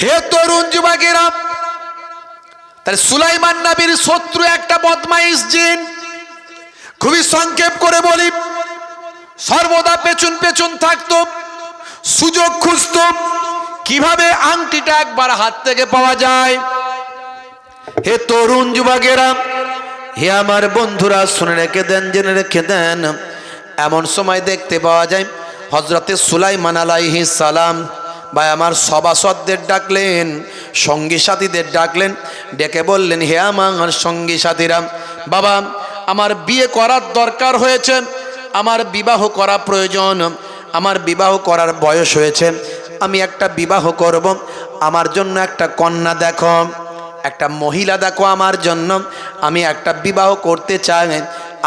হে তরুণ যুবকেরা, তাহলে সুলাইমান নবীর শত্রু একটা বদমাইশ জিন। খুবই সংক্ষেপ করে বলি, সর্বদা পেছন পেছন থাকতো, সুযোগ খুঁজত কিভাবে আংটিটা একবার হাত থেকে পাওয়া যায়। হে তরুণ যুবকেরা, হে আমার বন্ধুরা, শুনে রেখে দেন, জেনে রেখে দেন। এমন সময় দেখতে পাওয়া যায় হযরতে সুলাইমান আলাইহিস সালাম ভাই আমার সভাসদদের ডাকলেন, সঙ্গী সাথীদের ডাকলেন, ডেকে বললেন, হে আমার সঙ্গী সাথীরা, বাবা আমার বিয়ে করার দরকার হয়েছে, আমার বিবাহ করা প্রয়োজন, আমার বিবাহ করার বয়স হয়েছে, আমি একটা বিবাহ করব, আমার জন্য একটা কন্যা দেখো, একটা মহিলা দেখো আমার জন্য, আমি একটা বিবাহ করতে চাই,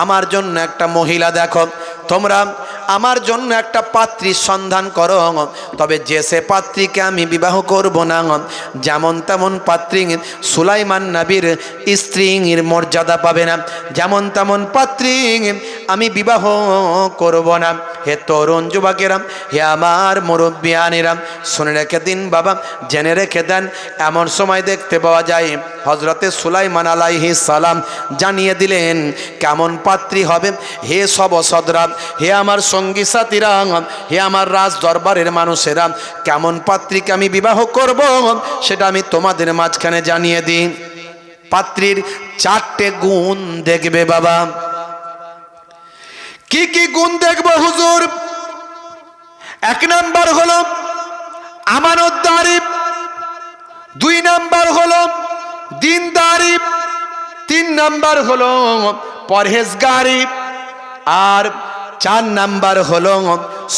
আমার জন্য একটা মহিলা দেখো, তোমরা আমার জন্য একটা পাত্রীর সন্ধান করো। তবে যে সে পাত্রীকে আমি বিবাহ করব না, যেমন তেমন পাত্রী সুলাইমান নবীর স্ত্রীর মর্যাদা পাবে না, যেমন তেমন পাত্রী আমি বিবাহ করব না। হে তরুণ যুবকেরা, হে আমার মুরব্বিয়ানেরা, শুনে রেখে দিন বাবা, জেনে রেখে দেন। এমন সময় দেখতে পাওয়া যায় হযরতে সুলাইমান আলাইহিস সালাম জানিয়ে দিলেন কেমন পাত্রী হবে। হে সভাসদরা, হে আমার সঙ্গী সাথীরা, হে আমার রাজ দরবারের মানুষেরা, কেমন পাত্রীকে আমি বিবাহ করব সেটা আমি তোমাদের মাঝখানে জানিয়ে দিই। পাত্রীর 4টে গুণ দেখবে বাবা। কি কি গুণ দেখবো হুজুর? 1 নাম্বার হলো আমানতদারি, 2 নাম্বার হলো দিনদারি, 3 নাম্বার হলো পরহেজগারি, আর 4 নাম্বার হলো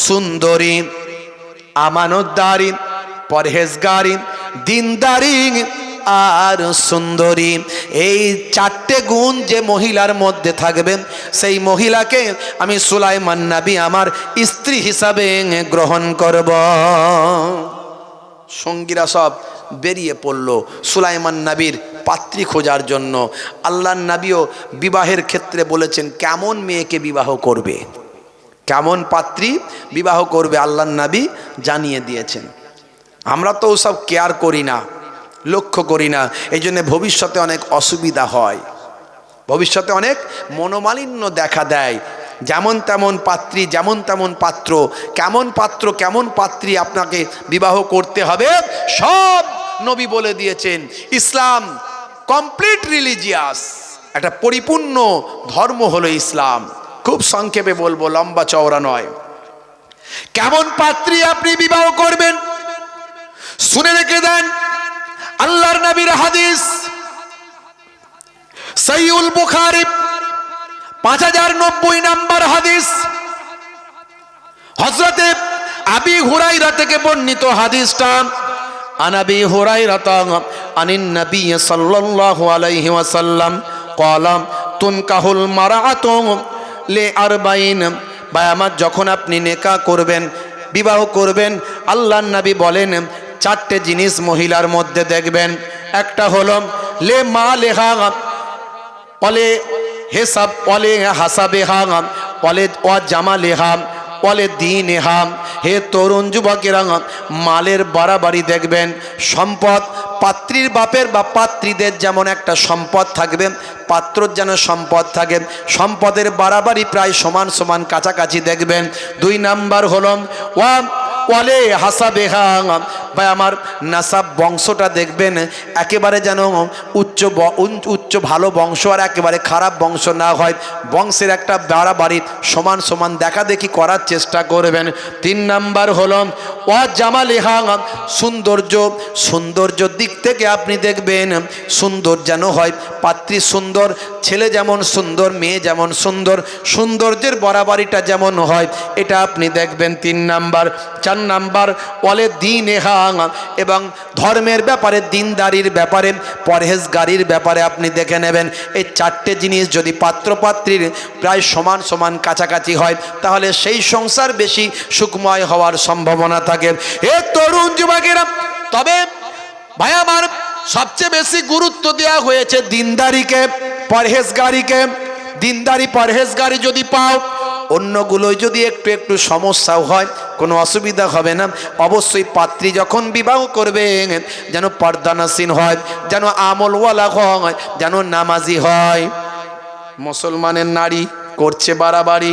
সুন্দরী। আমানতদারি, পরহেজগারি, দিনদারি আর সুন্দরী, এই 4টে গুণ যে মহিলার মধ্যে থাকবে সেই মহিলাকে আমি সুলাইমান নবী আমার স্ত্রী হিসাবে গ্রহণ করব। সঙ্গীরা সব বেরিয়ে পড়ল সুলাইমান নবীর পাত্রী খোঁজার জন্য। আল্লাহর নবীও বিবাহের ক্ষেত্রে বলেছেন কেমন মেয়েকে বিবাহ করবে, কেমন পাত্রী বিবাহ করবে, আল্লাহর নবী জানিয়ে দিয়েছেন। আমরা তো ওসব কেয়ার করি না, লক্ষ্য করি না, এই জন্য ভবিষ্যতে অনেক অসুবিধা হয়, ভবিষ্যতে অনেক মনোমালিন্য দেখা দেয়। যেমন তেমন পাত্রী, যেমন তেমন পাত্র, কেমন পাত্র কেমন পাত্রী আপনাকে বিবাহ করতে হবে সব নবী বলে দিয়েছেন। ইসলাম কমপ্লিট রিলিজিয়াস, একটা পরিপূর্ণ ধর্ম হলো ইসলাম। খুব সংক্ষেপে বলবো, লম্বা চওড়া নয়। কেমন পাত্রী আপনি বিবাহ করবেন শুনে রেখে দেন। আল্লাহর নবীর হাদিস, সহিহুল বুখারী 5090 নম্বর হাদিস, হযরতে আবি হুরায়রা থেকে বর্ণিত হাদিসটা। আনাবি হুরায়রা আনিন নবী সাল্লাল্লাহু আলাইহি ওয়াসাল্লাম ক্বালা তুনকাহুল মারআতু লিআরবাইন। ভাই আমার, যখন আপনি নেকাহ করবেন, বিবাহ করবেন, আল্লাহর নবী বলেন 4টে জিনিস মহিলার মধ্যে দেখবেন। একটা হলো লে মা লেহা অলে হেসাব অলে হাসাবে হাম অলে ও জামা লেহাম অলে দিন হাম। হে তরুণ যুবকেরা, মালের বাড়াবাড়ি দেখবেন, সম্পদ, পাত্রীর বাপের বা পাত্রীদের যেমন একটা সম্পদ থাকবে, পাত্রর যেন সম্পদ থাকে, সম্পদের বাড়াবাড়ি প্রায় সমান সমান কাছাকাছি দেখবেন। 2 নাম্বার হলো ওয়ালে হাসাবে হাম, ভাই আমার নাসাব বংশটা দেখবেন একেবারে যেন উচ্চ ভালো বংশ আর একেবারে খারাপ বংশ না হয়, বংশের একটা বাড়াবাড়ি সমান সমান দেখা দেখি করার চেষ্টা করবেন। 3 নাম্বার হলো ওয়া জামালিহা, সৌন্দর্য দিক থেকে আপনি দেখবেন সুন্দর যেন হয়, পাত্রী সুন্দর, ছেলে যেমন সুন্দর, মেয়ে যেমন সুন্দর, সৌন্দর্যের বাড়াবাড়িটা যেমন হয় এটা আপনি দেখবেন 3 নাম্বার। 4 নাম্বার ওয়ালে দিন হা, এবং ধর্মের ব্যাপারে, দিনদারির ব্যাপারে, পরহেজগারির ব্যাপারে আপনি দেখে নেবেন। এই 4টে জিনিস যদি পাত্র পাত্রীর প্রায় সমান সমান কাছাকাছি হয় তাহলে সেই সংসার বেশি সুখময় হওয়ার সম্ভাবনা থাকে। হে তরুণ যুবকেরা, তবে ভাই আমার সবচেয়ে বেশি গুরুত্ব দেওয়া হয়েছে দিনদারিকে, পরহেজগারিকে। দিনদারি পরহেজগারি যদি পাও, অন্যগুলোই যদি একটু একটু সমস্যাও হয় কোনো অসুবিধা হবে না। অবশ্যই পাত্রী যখন বিবাহ করবে যেন পর্দানাসীন হয়, যেন আমলওয়ালা হয়, যেন নামাজি হয়। মুসলমানের নারী করছে বাড়াবাড়ি,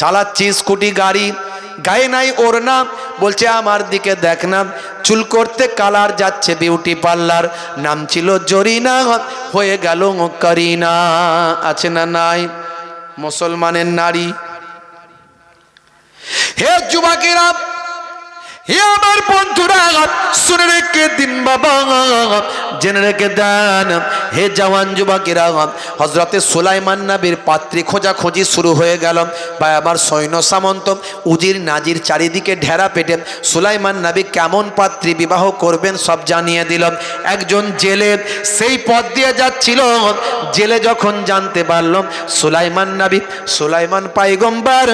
চালাচ্ছি স্কুটি গাড়ি, গায়ে নাই ওড়না, বলছে আমার দিকে দেখ না, চুল করতে কালার যাচ্ছে বিউটি পার্লার, নাম ছিল জরিনা হয়ে গেল করিনা। আছে না নাই? মুসলমানের নারী। হে যুবকেরা, হে আমার বন্ধুরা, শুনে রেখে দিন বাবা, জেনে রেখে দেন। হে জওয়ান যুবকেরা, হযরতে সুলাইমান নবীর পাত্রী খোঁজাখুঁজি শুরু হয়ে গেল। ভাই আমার সৈন্য সামন্ত উজির নাজির চারিদিকে ঢেরা পেটে সুলাইমান নবী কেমন পাত্রী বিবাহ করবেন সব জানিয়ে দিল। একজন জেলে সেই পথ দিয়ে যাচ্ছিল, জেলে যখন জানতে পারল সুলাইমান নবী, সুলাইমান পয়গম্বর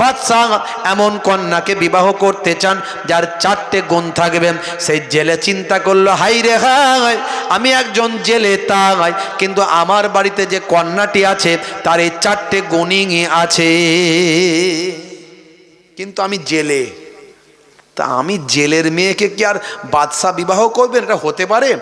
বাদশাহ এমন কন্যাকে বিবাহ করতে চান যার 4টে গুণ থাকবে, সেই জেলে চিন্তা করলো, হাই রে হাই, আমি একজন জেলে তাই, কিন্তু আমার বাড়িতে যে কন্যাটি আছে তার এই 4টে গুণই আছে, কিন্তু আমি জেলে, তা আমি জেলের মেয়েকে কি আর বাদশাহ বিবাহ করবেন? এটা হতে পারে?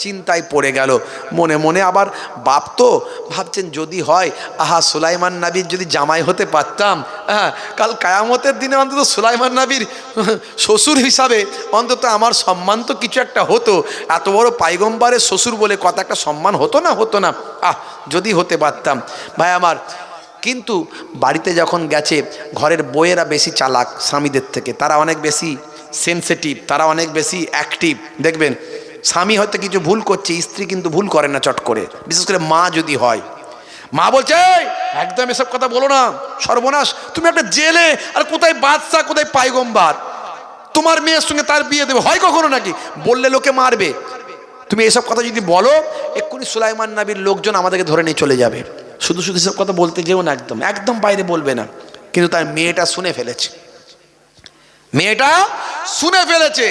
চিন্তায় পড়ে গেল। মনে মনে আবার বাপ তো ভাবছেন যদি হয়, আহা সুলাইমান নবীর যদি জামাই হতে পারতাম, হ্যাঁ, কাল কায়ামতের দিনে অন্তত সুলাইমান নবীর শ্বশুর হিসাবে অন্তত আমার সম্মান তো কিছু একটা হতো। এত বড় পয়গম্বরের শ্বশুর বলে কত একটা সম্মান হতো না? হতো না? যদি হতে পারতাম। ভাই আমার, কিন্তু বাড়িতে যখন গেছে, ঘরের বউয়েরা বেশি চালাক স্বামীদের থেকে, তারা অনেক বেশি সেনসিটিভ, তারা অনেক বেশি অ্যাক্টিভ। দেখবেন স্বামী হয়তো কিছু ভুল করছে, স্ত্রী কিন্তু ভুল করে না চট করে, বিশেষ করে মা যদি হয়। মা বলছে একদম এসব কথা বলো না, সর্বনাশ, তুমি একটা জেলে, আর কোথায় বাদশা, কোথায় পয়গম্বর, তোমার মেয়ের সঙ্গে তার বিয়ে দেবে হয় কখনো নাকি? বললে লোকে মারবে, তুমি এসব কথা যদি বলো এক্ষুনি সুলাইমান নবীর লোকজন আমাদেরকে ধরে নিয়ে চলে যাবে। শুধু শুধু এসব কথা বলতে যেও না, একদম একদম বাইরে বলবে না। কিন্তু তার মেয়েটা শুনে ফেলেছে, মেয়েটা শুনে ফেলেছে।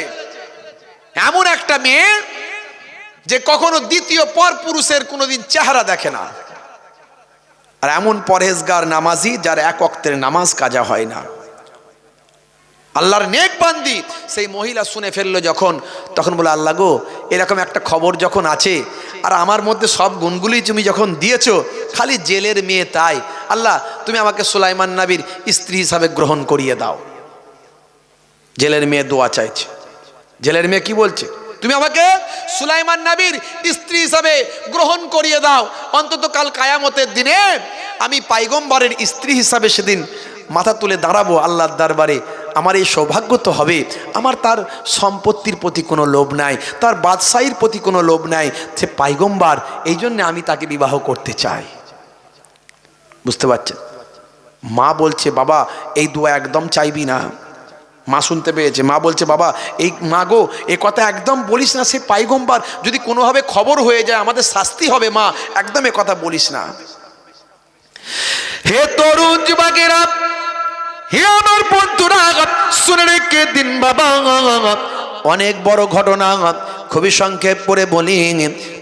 এমন একটা মেয়ে যে কখনো দ্বিতীয় পর পুরুষের কোনোদিন চেহারা দেখে না, আর এমন পরহেজগার নামাজি যার এক ওয়াক্তের নামাজ কাজা হয় না, আল্লাহর নেক বান্দি। সেই মহিলা শুনে ফেললো যখন, তখন বলে, আল্লাহ গো, এরকম একটা খবর যখন আছে, আর আমার মধ্যে সব গুণগুলি তুমি যখন দিয়েছো, খালি জেলের মেয়ে তাই, আল্লাহ তুমি আমাকে সুলাইমান নবীর স্ত্রী হিসাবে গ্রহণ করিয়ে দাও। জেলের মেয়ে দোয়া চাইছে। জেলের মেয়ে কি বলছে? তুমি আমাকে সুলাইমান নবীর স্ত্রী হিসাবে গ্রহণ করিয়ে দাও, অন্তত কাল কায়ামতের দিনে আমি পয়গম্বরের স্ত্রী হিসাবে সেদিন মাথা তুলে দাঁড়াবো আল্লাহর দরবারে। আমার এই সৌভাগ্য তো হবে। আমার তার সম্পত্তির প্রতি কোনো লোভ নাই, তার বাদশাহীর প্রতি কোনো লোভ নাই, সে পয়গম্বর, এই জন্য আমি তাকে বিবাহ করতে চাই। বুঝতে পারছেন? মা বলছে, বাবা এই দোয়া একদম চাইবি না। মা শুনতে পেয়েছে, মা বলছে, বাবা এই মা গো, এ কথা একদম বলিস না, সে পয়গম্বর, যদি কোনোভাবে খবর হয়ে যায় আমাদের শাস্তি হবে, মা একদম এ কথা বলিস না। হে তরুণ যুবকেরা, হে আমার বন্ধুরা, শুনে রেখে দিন বাবা, অনেক বড় ঘটনা, খুবই সংক্ষেপ করে বলি।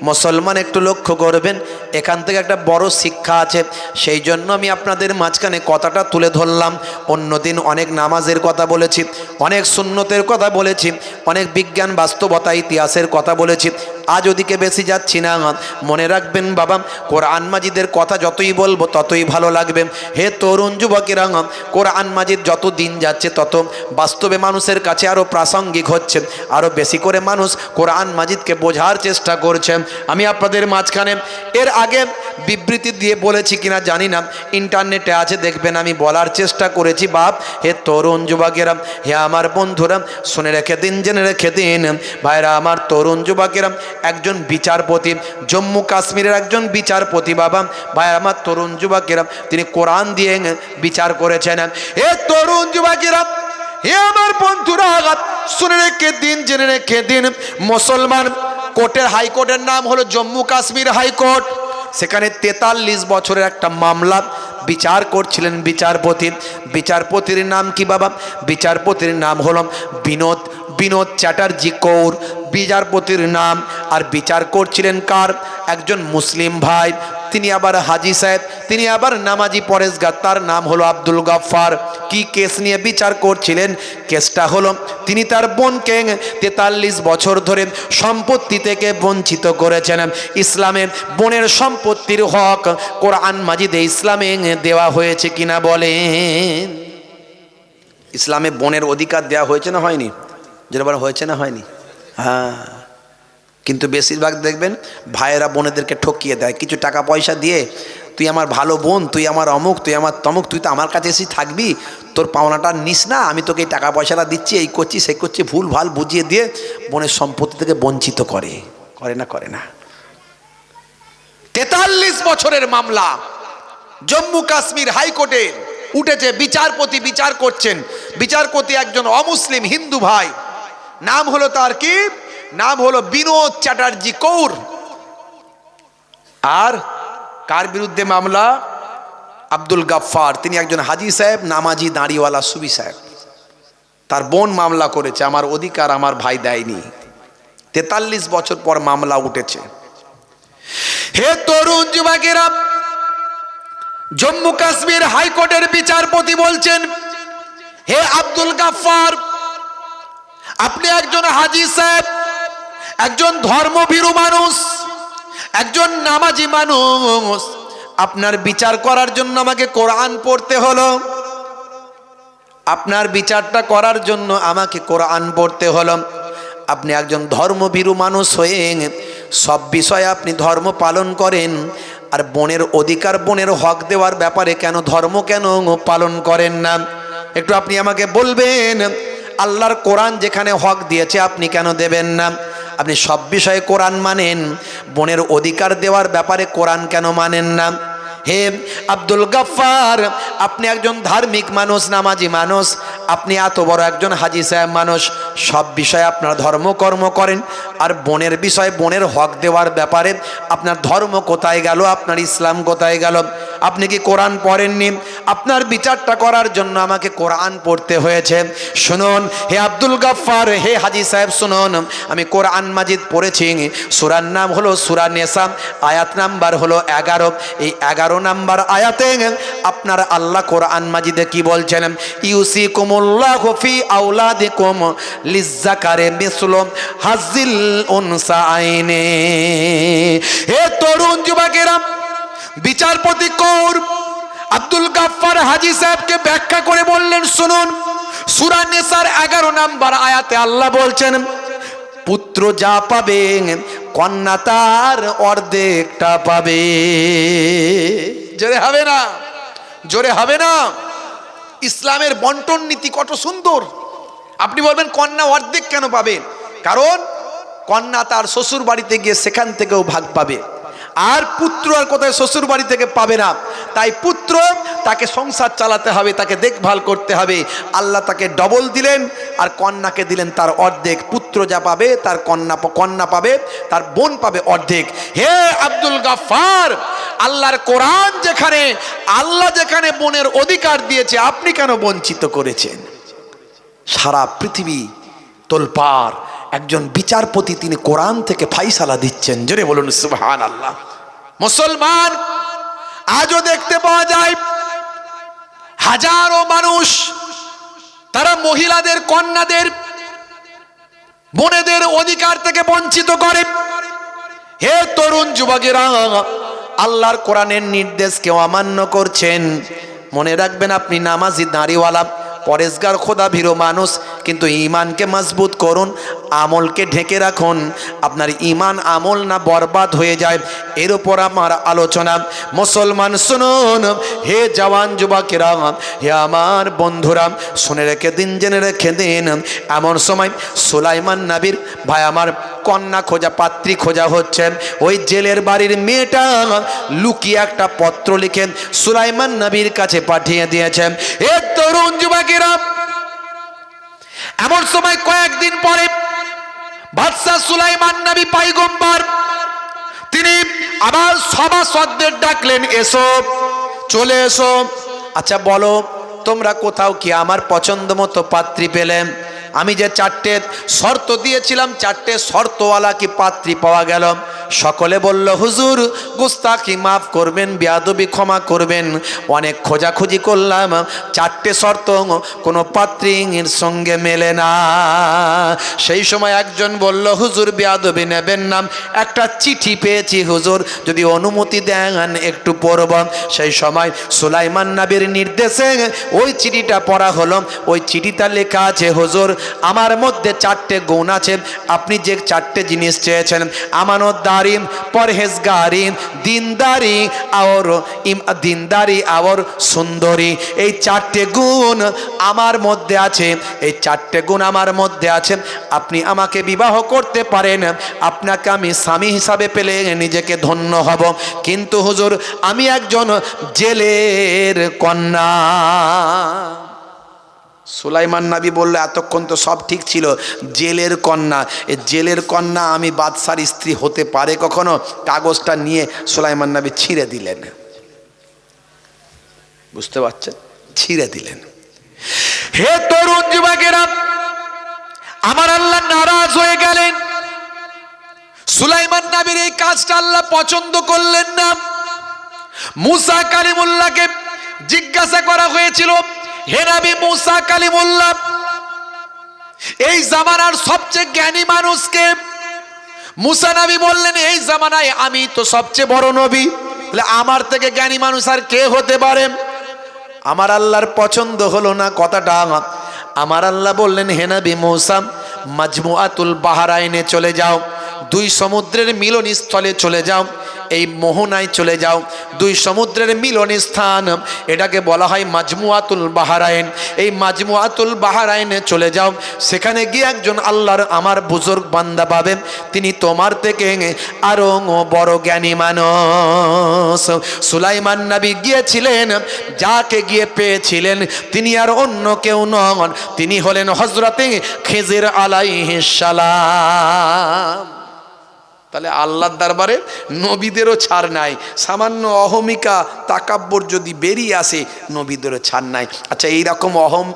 মুসলমান একটু লক্ষ্য করবেন, এখান থেকে একটা বড় শিক্ষা আছে, সেই জন্য আমি আপনাদের মাঝখানে কথাটা তুলে ধরলাম। অন্যদিন অনেক নামাজের কথা বলেছি, অনেক সুন্নতের কথা বলেছি, অনেক বিজ্ঞান বাস্তবতা ইতিহাসের কথা বলেছি। আজ ওদিকে বেশি যাচ্ছি না। মনে রাখবেন বাবা, কোরআন মাজিদের কথা যতই বলবো ততই ভালো লাগবে। হে তরুণ যুবকেরা, কোরআন মাজিদ যত দিন যাচ্ছে তত বাস্তবে মানুষের কাছে আরও প্রাসঙ্গিক হচ্ছে, আরও বেশি করে মানুষ কোরআন মাজিদকে বোঝার চেষ্টা করছে। আমি আপনাদের মাঝখানে এর আগে বিবৃতি দিয়ে বলেছি কিনা জানি না, ইন্টারনেটে আছে দেখবেন, আমি বলার চেষ্টা করেছি। বাপ, হে তরুণ যুবকেরা, হে আমার বন্ধুরা, শুনে রেখে দিন, জেনে রেখে দিন ভাইরা আমার, তরুণ যুবকেরা, একজন বিচারপতি, জম্মু কাশ্মীরের একজন বিচারপতি বাবা, ভাই আমার তরুণ যুবকেরা, তিনি কোরআন দিয়ে বিচার করেছেন। হে তরুণ যুবকেরা, হে আমার বন্ধুরা, শুনে রেখে দিন, জেনে রেখে দিন, মুসলমান কোর্টের হাইকোর্টের নাম হলো জম্মু কাশ্মীর হাইকোর্ট। সেখানে 43 বছরের একটা মামলা বিচার করছিলেন বিচারপতি। বিচারপতির নাম কি বাবা? বিচারপতির নাম হলো বিনোদ চ্যাটার্জি কৌর, বিচারপতির নাম। আর বিচার করছিলেন কার? একজন মুসলিম ভাই, তিনি আবার হাজি সাহেব, তিনি আবার নামাজি পরেশগার, তার নাম হলো আব্দুল গফফার। কি কেস নিয়ে বিচার করছিলেন? কেসটা হলো তিনি তার বোনকে 43 বছর ধরে সম্পত্তি থেকে বঞ্চিত করেছেন। ইসলামে বোনের সম্পত্তির হক কোরআন মাজিদে ইসলামে দেওয়া হয়েছে কিনা বলেন? ইসলামে বোনের অধিকার দেওয়া হয়েছে না হয়নি? যেটা হয়েছে না হয়নি? হ্যাঁ, কিন্তু বেশিরভাগ দেখবেন ভাইয়েরা বোনেদেরকে ঠকিয়ে দেয় কিছু টাকা পয়সা দিয়ে। তুই আমার ভালো বোন, তুই আমার অমুক, তুই আমার তমুক, তুই তো আমার কাছে এসে থাকবি, তোর পাওনাটা নিস না, আমি তোকে এই টাকা পয়সাটা দিচ্ছি, এই করছি সেই করছি, ভুল ভাল বুঝিয়ে দিয়ে বোনের সম্পত্তি থেকে বঞ্চিত করে। করে না? করে না? 43 বছরের মামলা জম্মু কাশ্মীর হাইকোর্টে উঠেছে। বিচারপতি বিচার করছেন। বিচারপতি একজন অমুসলিম হিন্দু ভাই, নাম হলো তার কি? নাম হলো বিনোদ চ্যাটার্জি কৌর। আর কার বিরুদ্ধে মামলা? আব্দুল গফফার। তিনি একজন হাজি সাহেব, নামাজি দাঁড়িওয়ালা সুবি সাহেব। তার বোন মামলা করেছে, আমার অধিকার আমার ভাই দেয়নি। 43 বছর পর মামলা উঠেছে। হে তরুণ যুবকেরা, জম্মু কাশ্মীর হাইকোর্টের বিচারপতি বলছেন, হে আব্দুল গফফার, আপনি একজন হাজি সাহেব, একজন ধর্মভীরু মানুষ, একজন নামাজি মানুষ, আপনার বিচার করার জন্য আমাকে কোরআন পড়তে হলো। আপনার বিচারটা করার জন্য আমাকে কোরআন পড়তে হলো। আপনি একজন ধর্মভীরু মানুষ হয়ে সব বিষয়ে আপনি ধর্ম পালন করেন, আর বোনের অধিকার, বোনের হক দেওয়ার ব্যাপারে কেন ধর্ম কেন পালন করেন না? একটু আপনি আমাকে বলবেন, আল্লাহর কোরআন যেখানে হক দিয়েছে আপনি কেন দেবেন না? আপনি সব বিষয়ে কোরআন মানেন, বোনের অধিকার দেওয়ার ব্যাপারে কোরআন কেন মানেন না? হে আব্দুল গফফার, আপনি একজন ধার্মিক মানুষ, নামাজি মানুষ, আপনি এত বড় একজন হাজি সাহেব মানুষ, সব বিষয়ে আপনার ধর্মকর্ম করেন, আর বোনের বিষয়ে, বোনের হক দেওয়ার ব্যাপারে আপনার ধর্ম কোথায় গেল? আপনার ইসলাম কোথায় গেল? আপনি কি কোরআন পড়েননি? আপনার বিচারটা করার জন্য আমাকে কোরআন পড়তে হয়েছে। শুনুন হে আব্দুল গফফার, হে হাজি সাহেব, শুনুন, আমি কোরআন মাজিদ পড়েছি। সূরার নাম হলো সূরা নিসা, আয়াত নাম্বার হলো 11। এই 11 নাম্বার আয়াতে আপনার আল্লাহ কোরআন মাজিদে কি বলছেন? ইউসিকুমুল্লাহু ফি আওলাদিকুম লিজ্জাকারি মিসলু হাজ্জিল উনসায়াইনি। হে তরুণ যুবকেরা, বিচারপতি কৌর আব্দুল গফফার হাজি সাহেবকে ব্যাখ্যা করে বললেন, শুনুন, সূরা নিসার 11 নাম্বার আয়াতে আল্লাহ বলছেন, পুত্র যা পাবে কন্যা তার অর্ধেকটা পাবে। জোরে হবে না? জোরে হবে না? ইসলামের বন্টন নীতি কত সুন্দর। আপনি বলবেন কন্যা অর্ধেক কেন পাবে? কারণ কন্যা তার শ্বশুর বাড়িতে গিয়ে সেখান থেকেও ভাগ পাবে, আর পুত্র আর কোথায় শ্বশুর বাড়ি থেকে পাবে না। তাই পুত্র, তাকে সংসার চালাতে হবে, তাকে দেখভাল করতে হবে, আল্লাহ তাকে ডবল দিলেন, আর কন্যাকে দিলেন তার অর্ধেক। পুত্র যা পাবে তার কন্যা পাবে, তার বোন পাবে অর্ধেক। হে আব্দুল গফফার, আল্লাহর কোরআন যেখানে, আল্লাহ যেখানে বোনের অধিকার দিয়েছে, আপনি কেন বঞ্চিত করেছেন? সারা পৃথিবী তোলপাড়, একজন বিচারপতি তিনি কোরআন থেকে ফাইসালা দিচ্ছেন। জোরে বলুন সুবহানাল্লাহ। মুসলমান, আজও দেখতে পাওয়া যায় হাজারো মানুষ তারা মহিলাদের, কন্যাদের, বোনেদের অধিকার থেকে বঞ্চিত করে। হে তরুণ যুবকেরা, আল্লাহর কোরআনের নির্দেশকে অমান্য করছেন। মনে রাখবেন, আপনি নামাজি দাঁড়িওয়ালা পরেশগার খোদা ভীরু মানুষ, কিন্তু ঈমানকে মজবুত করুন, আমলকে ঢেকে রাখুন। আপনার ঈমান আমল না বরবাদ হয়ে যায়, এর উপর আমার আলোচনা। মুসলমান শুনুন, হে জওয়ান যুবকেরা, হে আমার বন্ধুরা, শুনে রেখে দিন, জেনে রেখে দিন, এমন সময় সুলাইমান নবীর ভাই আমার কন্যা খোঁজা, পাত্রী খোঁজা হচ্ছে। ওই জেলের বাড়ির মেয়েটা লুকিয়ে একটা পত্র লিখে সুলাইমান নবীর কাছে পাঠিয়ে দিয়েছেন। এ তরুণ যুবকেরা, এমন সময় কয়েকদিন পরে বাদশা সুলাইমান নবী পয়গম্বর তিনি আবার সভাসদদের ডাকলেন, এসো, চলে এসো। আচ্ছা বলো, তোমরা কোথাও কি আমার পছন্দ মতো পাত্রী পেলে? আমি যে 4টে শর্ত দিয়েছিলাম, 4টে শর্তওয়ালা কি পাত্রী পাওয়া গেল? সকলে বলল হুজুর গুস্তাখি মাফ করবেন, বেয়াদবি ক্ষমা করবেন, অনেক খোঁজাখুঁজি করলাম, চারটে শর্ত কোনো পাত্রীর সঙ্গে মেলে না। সেই সময় একজন বলল হুজুর বেয়াদবি নেবেন না, একটা চিঠি পেয়েছি হুজুর, যদি অনুমতি দেন একটু পড়ব। সেই সময় সুলাইমান নবীর নির্দেশে ওই চিঠিটা পড়া হলো। ওই চিঠিটা লেখা আছে হুজুর আমার মধ্যে চারটে গুণ আছে, আপনি যে চারটে জিনিস চেয়েছেন আমানতদারি, পরহেজগারি, দিনদারি আর সুন্দরী, এই চারটে গুণ আমার মধ্যে আছে, এই চারটে গুণ আমার মধ্যে আছে, আপনি আমাকে বিবাহ করতে পারেন, আপনাকে আমি স্বামী হিসাবে পেলে নিজেকে ধন্য হব। কিন্তু হুজুর আমি একজন জেলের কন্যা। সুলাইমান নবী বলল এতক্ষণ তো সব ঠিক ছিল, জেলের কন্যা, এ জেলের কন্যা আমি বাদশার স্ত্রী হতে পারে কখনো? কাগজটা নিয়ে সুলাইমান নবী ছিঁড়ে দিলেন। বুঝতে পারছেন? ছিঁড়ে দিলেন। হে তরুণ যুবকেরা, আমার আল্লাহ নারাজ হয়ে গেলেন। সুলাইমান নবীর এই কাজটা আল্লাহ পছন্দ করলেন না। মুসা কালিমুল্লাহকে জিজ্ঞাসা করা হয়েছিল, হে নবী মুসা কালিমুল্লাহ, এই জামানার সবচেয়ে জ্ঞানী মানুষকে? মুসা নবী বললেন এই জামানায় আমি তো সবচেয়ে বড় নবী, বলে আমার থেকে জ্ঞানী মানুষ আর কে হতে পারে? আমার আল্লাহর পছন্দ হলো না কথাটা। আমার আল্লাহ বললেন হে নবী মুসা, মাজমুআতুল বাহরাইনে চলে যাও, দুই সমুদ্রের মিলনস্থলে চলে যাও, এই মোহনায় চলে যাও, দুই সমুদ্রের মিলন স্থান, এটাকে বলা হয় মাজমুআতুল বাহরাইন। এই মাজমুআতুল বাহরাইনে চলে যাও, সেখানে গিয়ে একজন আল্লাহর আমার বুজুর্গ বান্দা পাবেন, তিনি তোমার থেকে আরো বড় জ্ঞানী মানুষ। সুলাইমান নবী গিয়েছিলেন, যাকে গিয়ে পেয়েছিলেন তিনি আর অন্য কেউ নন, তিনি হলেন হযরতে খিজির আলাইহিস সালাম। তাহলে আল্লাহর দরবারে নবীদেরও ছাড় নাই, সামান্য অহমিকা তাকাব্বর যদি বেরিয়ে আসে নবীদেরও ছাড় নাই। আচ্ছা এইরকম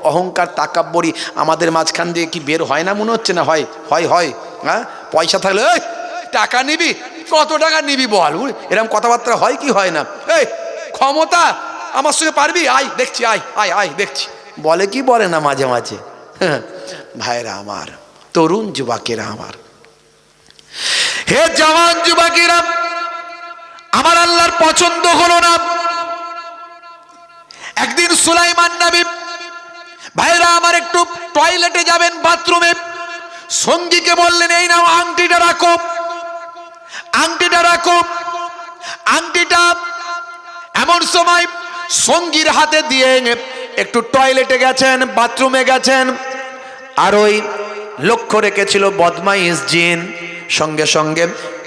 অহংকার তাকাব্বরি আমাদের মাঝখান দিয়ে কি বের হয় না মনে হচ্ছে? না হয় হয় হয় হ্যাঁ, পয়সা থাকলে এই টাকা নিবি, কত টাকা নিবি বল, এরকম কথাবার্তা হয় কি হয় না? এই ক্ষমতা আমার সঙ্গে পারবি, আয় দেখছি, আয় আয় আয় দেখছি, বলে কি বলে না মাঝে মাঝে? ভাইরা আমার, তরুণ যুবকেরা আমার, হে জওয়ান যুবকেরা, আমার আল্লাহর পছন্দ হলো না। একদিন সুলাইমান নবী, ভাইরা আমার, একটু টয়লেটে যাবেন, বাথরুমে, সঙ্গীকে বললেন এই নাও আংটিটা রাখো, আংটিটা রাখো। আংটিটা এমন সময় সঙ্গীর হাতে দিয়ে একটু টয়লেটে গেছেন, বাথরুমে গেছেন, আর ওই লক্ষ্য রেখেছিল বদমাইশ জিন। সঙ্গে সঙ্গে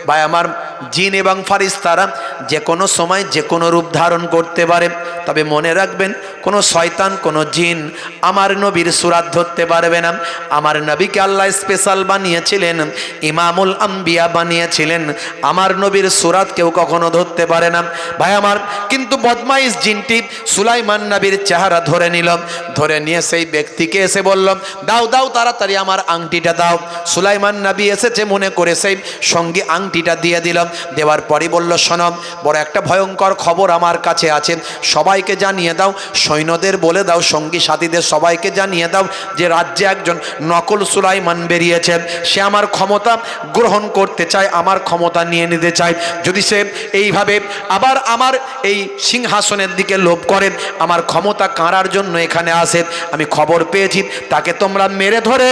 ভাই আমার, জিন এবং ফারিস্তারা যে কোনো সময় যে কোনো রূপ ধারণ করতে পারে, তবে মনে রাখবেন কোনো শয়তান কোনো জিন আমার নবীর সুরাত ধরতে পারবে না। আমার নবীকে আল্লাহ স্পেশাল বানিয়েছিলেন, ইমামুল আম্বিয়া বানিয়েছিলেন, আমার নবীর সুরাত কেউ কখনো ধরতে পারে না ভাই আমার। কিন্তু বদমাইশ জিনটি সুলাইমান নবীর চেহারা ধরে নিল, ধরে নিয়ে সেই ব্যক্তিকে এসে বলল দাও দাও তাড়াতাড়ি আমার আংটিটা দাও। সুলাইমান নবী এসেছে মনে করে সেই সঙ্গে আংটিটা দিয়ে দিল। দেওয়ার পরই বলল শোনো, বড় একটা ভয়ঙ্কর খবর আমার কাছে আছে, সবাইকে জানিয়ে দাও, সৈন্যদের বলে দাও, সঙ্গী সাথীদের সবাইকে জানিয়ে দাও যে রাজ্যে একজন নকল সুলাইমান বেরিয়েছে, সে আমার ক্ষমতা গ্রহণ করতে চায়, আমার ক্ষমতা নিয়ে নিতে চায়। যদি সে এইভাবে আবার আমার এই সিংহাসনের দিকে লোভ করে, আমার ক্ষমতা কাড়ার জন্য এখানে আসে, আমি খবর পেয়েছি, তাকে তোমরা মেরে ধরে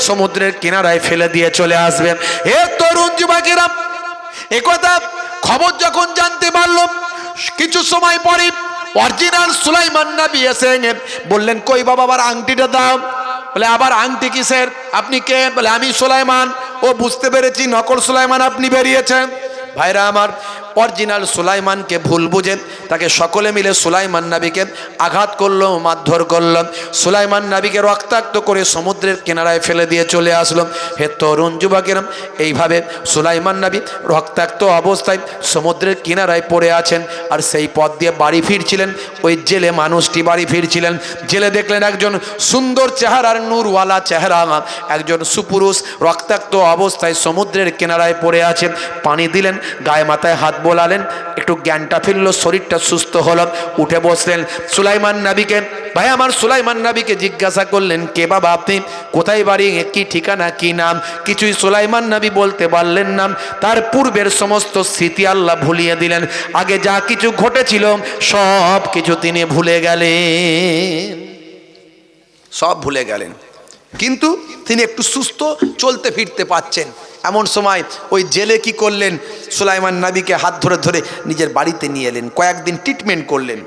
সমুদ্রের কিনারায় ফেলে দিয়ে চলে আসবে। হে তরুণ যুবকেরা, একথা খবর যখন জানতে পারল, কিছু সময় পরে অরিজিনাল সুলাইমান নবী এসে বললেন কই বাবা আবার আংটিটা দাও। বলে আবার আংটি কিসের, আপনি কে? বলে আমি সুলাইমান। ও বুঝতে পেরেছি নকল সুলাইমান আপনি বেরিয়েছেন। ভাইরা আমার, অরিজিনাল সুলাইমানকে ভুল বুঝে তাকে সকলে মিলে সুলাইমান নবীকে আঘাত করলো, মারধর করলো। সুলাইমান নবীকে রক্তাক্ত করে সমুদ্রের কিনারায় ফেলে দিয়ে চলে আসলো। হে তরুণ যুবকেরা, এইভাবে সুলাইমান নবী রক্তাক্ত অবস্থায় সমুদ্রের কিনারায় পড়ে আছেন। আর সেই পথ দিয়ে বাড়ি ফিরছিলেন ওই জেলে মানুষটি বাড়ি ফিরছিলেন। জেলে দেখলেন একজন সুন্দর চেহারার নূরওয়ালা চেহারা একজন সুপুরুষ রক্তাক্ত অবস্থায় সমুদ্রের কিনারায় পড়ে আছেন। পানি দিলেন, গায়ে মাথায় হাত বোলালেন, একটু জ্ঞানটা ফিরল, শরীরটা সুস্থ হলো, উঠে বসলেন। সুলাইমান নবীকে ভাই আমার সুলাইমান নবীকে জিজ্ঞাসা করলেন, কে বাবা আপনি, কোথায় বাড়ি, কি ঠিকানা, কি নাম? কিছুই সুলাইমান নবী বলতে পারলেন না। তার পূর্বের সমস্ত স্মৃতি আল্লাহ ভুলিয়ে দিলেন। আগে যা কিছু ঘটেছিল সব কিছু তিনি ভুলে গেলেন, সব ভুলে গেলেন। কিন্তু তিনি একটু সুস্থ, চলতে ফিরতে পাচ্ছেন। এমন সময় ওই জেলে কি করলেন, সুলাইমান নবীকে হাত ধরে ধরে নিজের বাড়িতে নিয়ে এলেন, কয়েকদিন ট্রিটমেন্ট করলেন,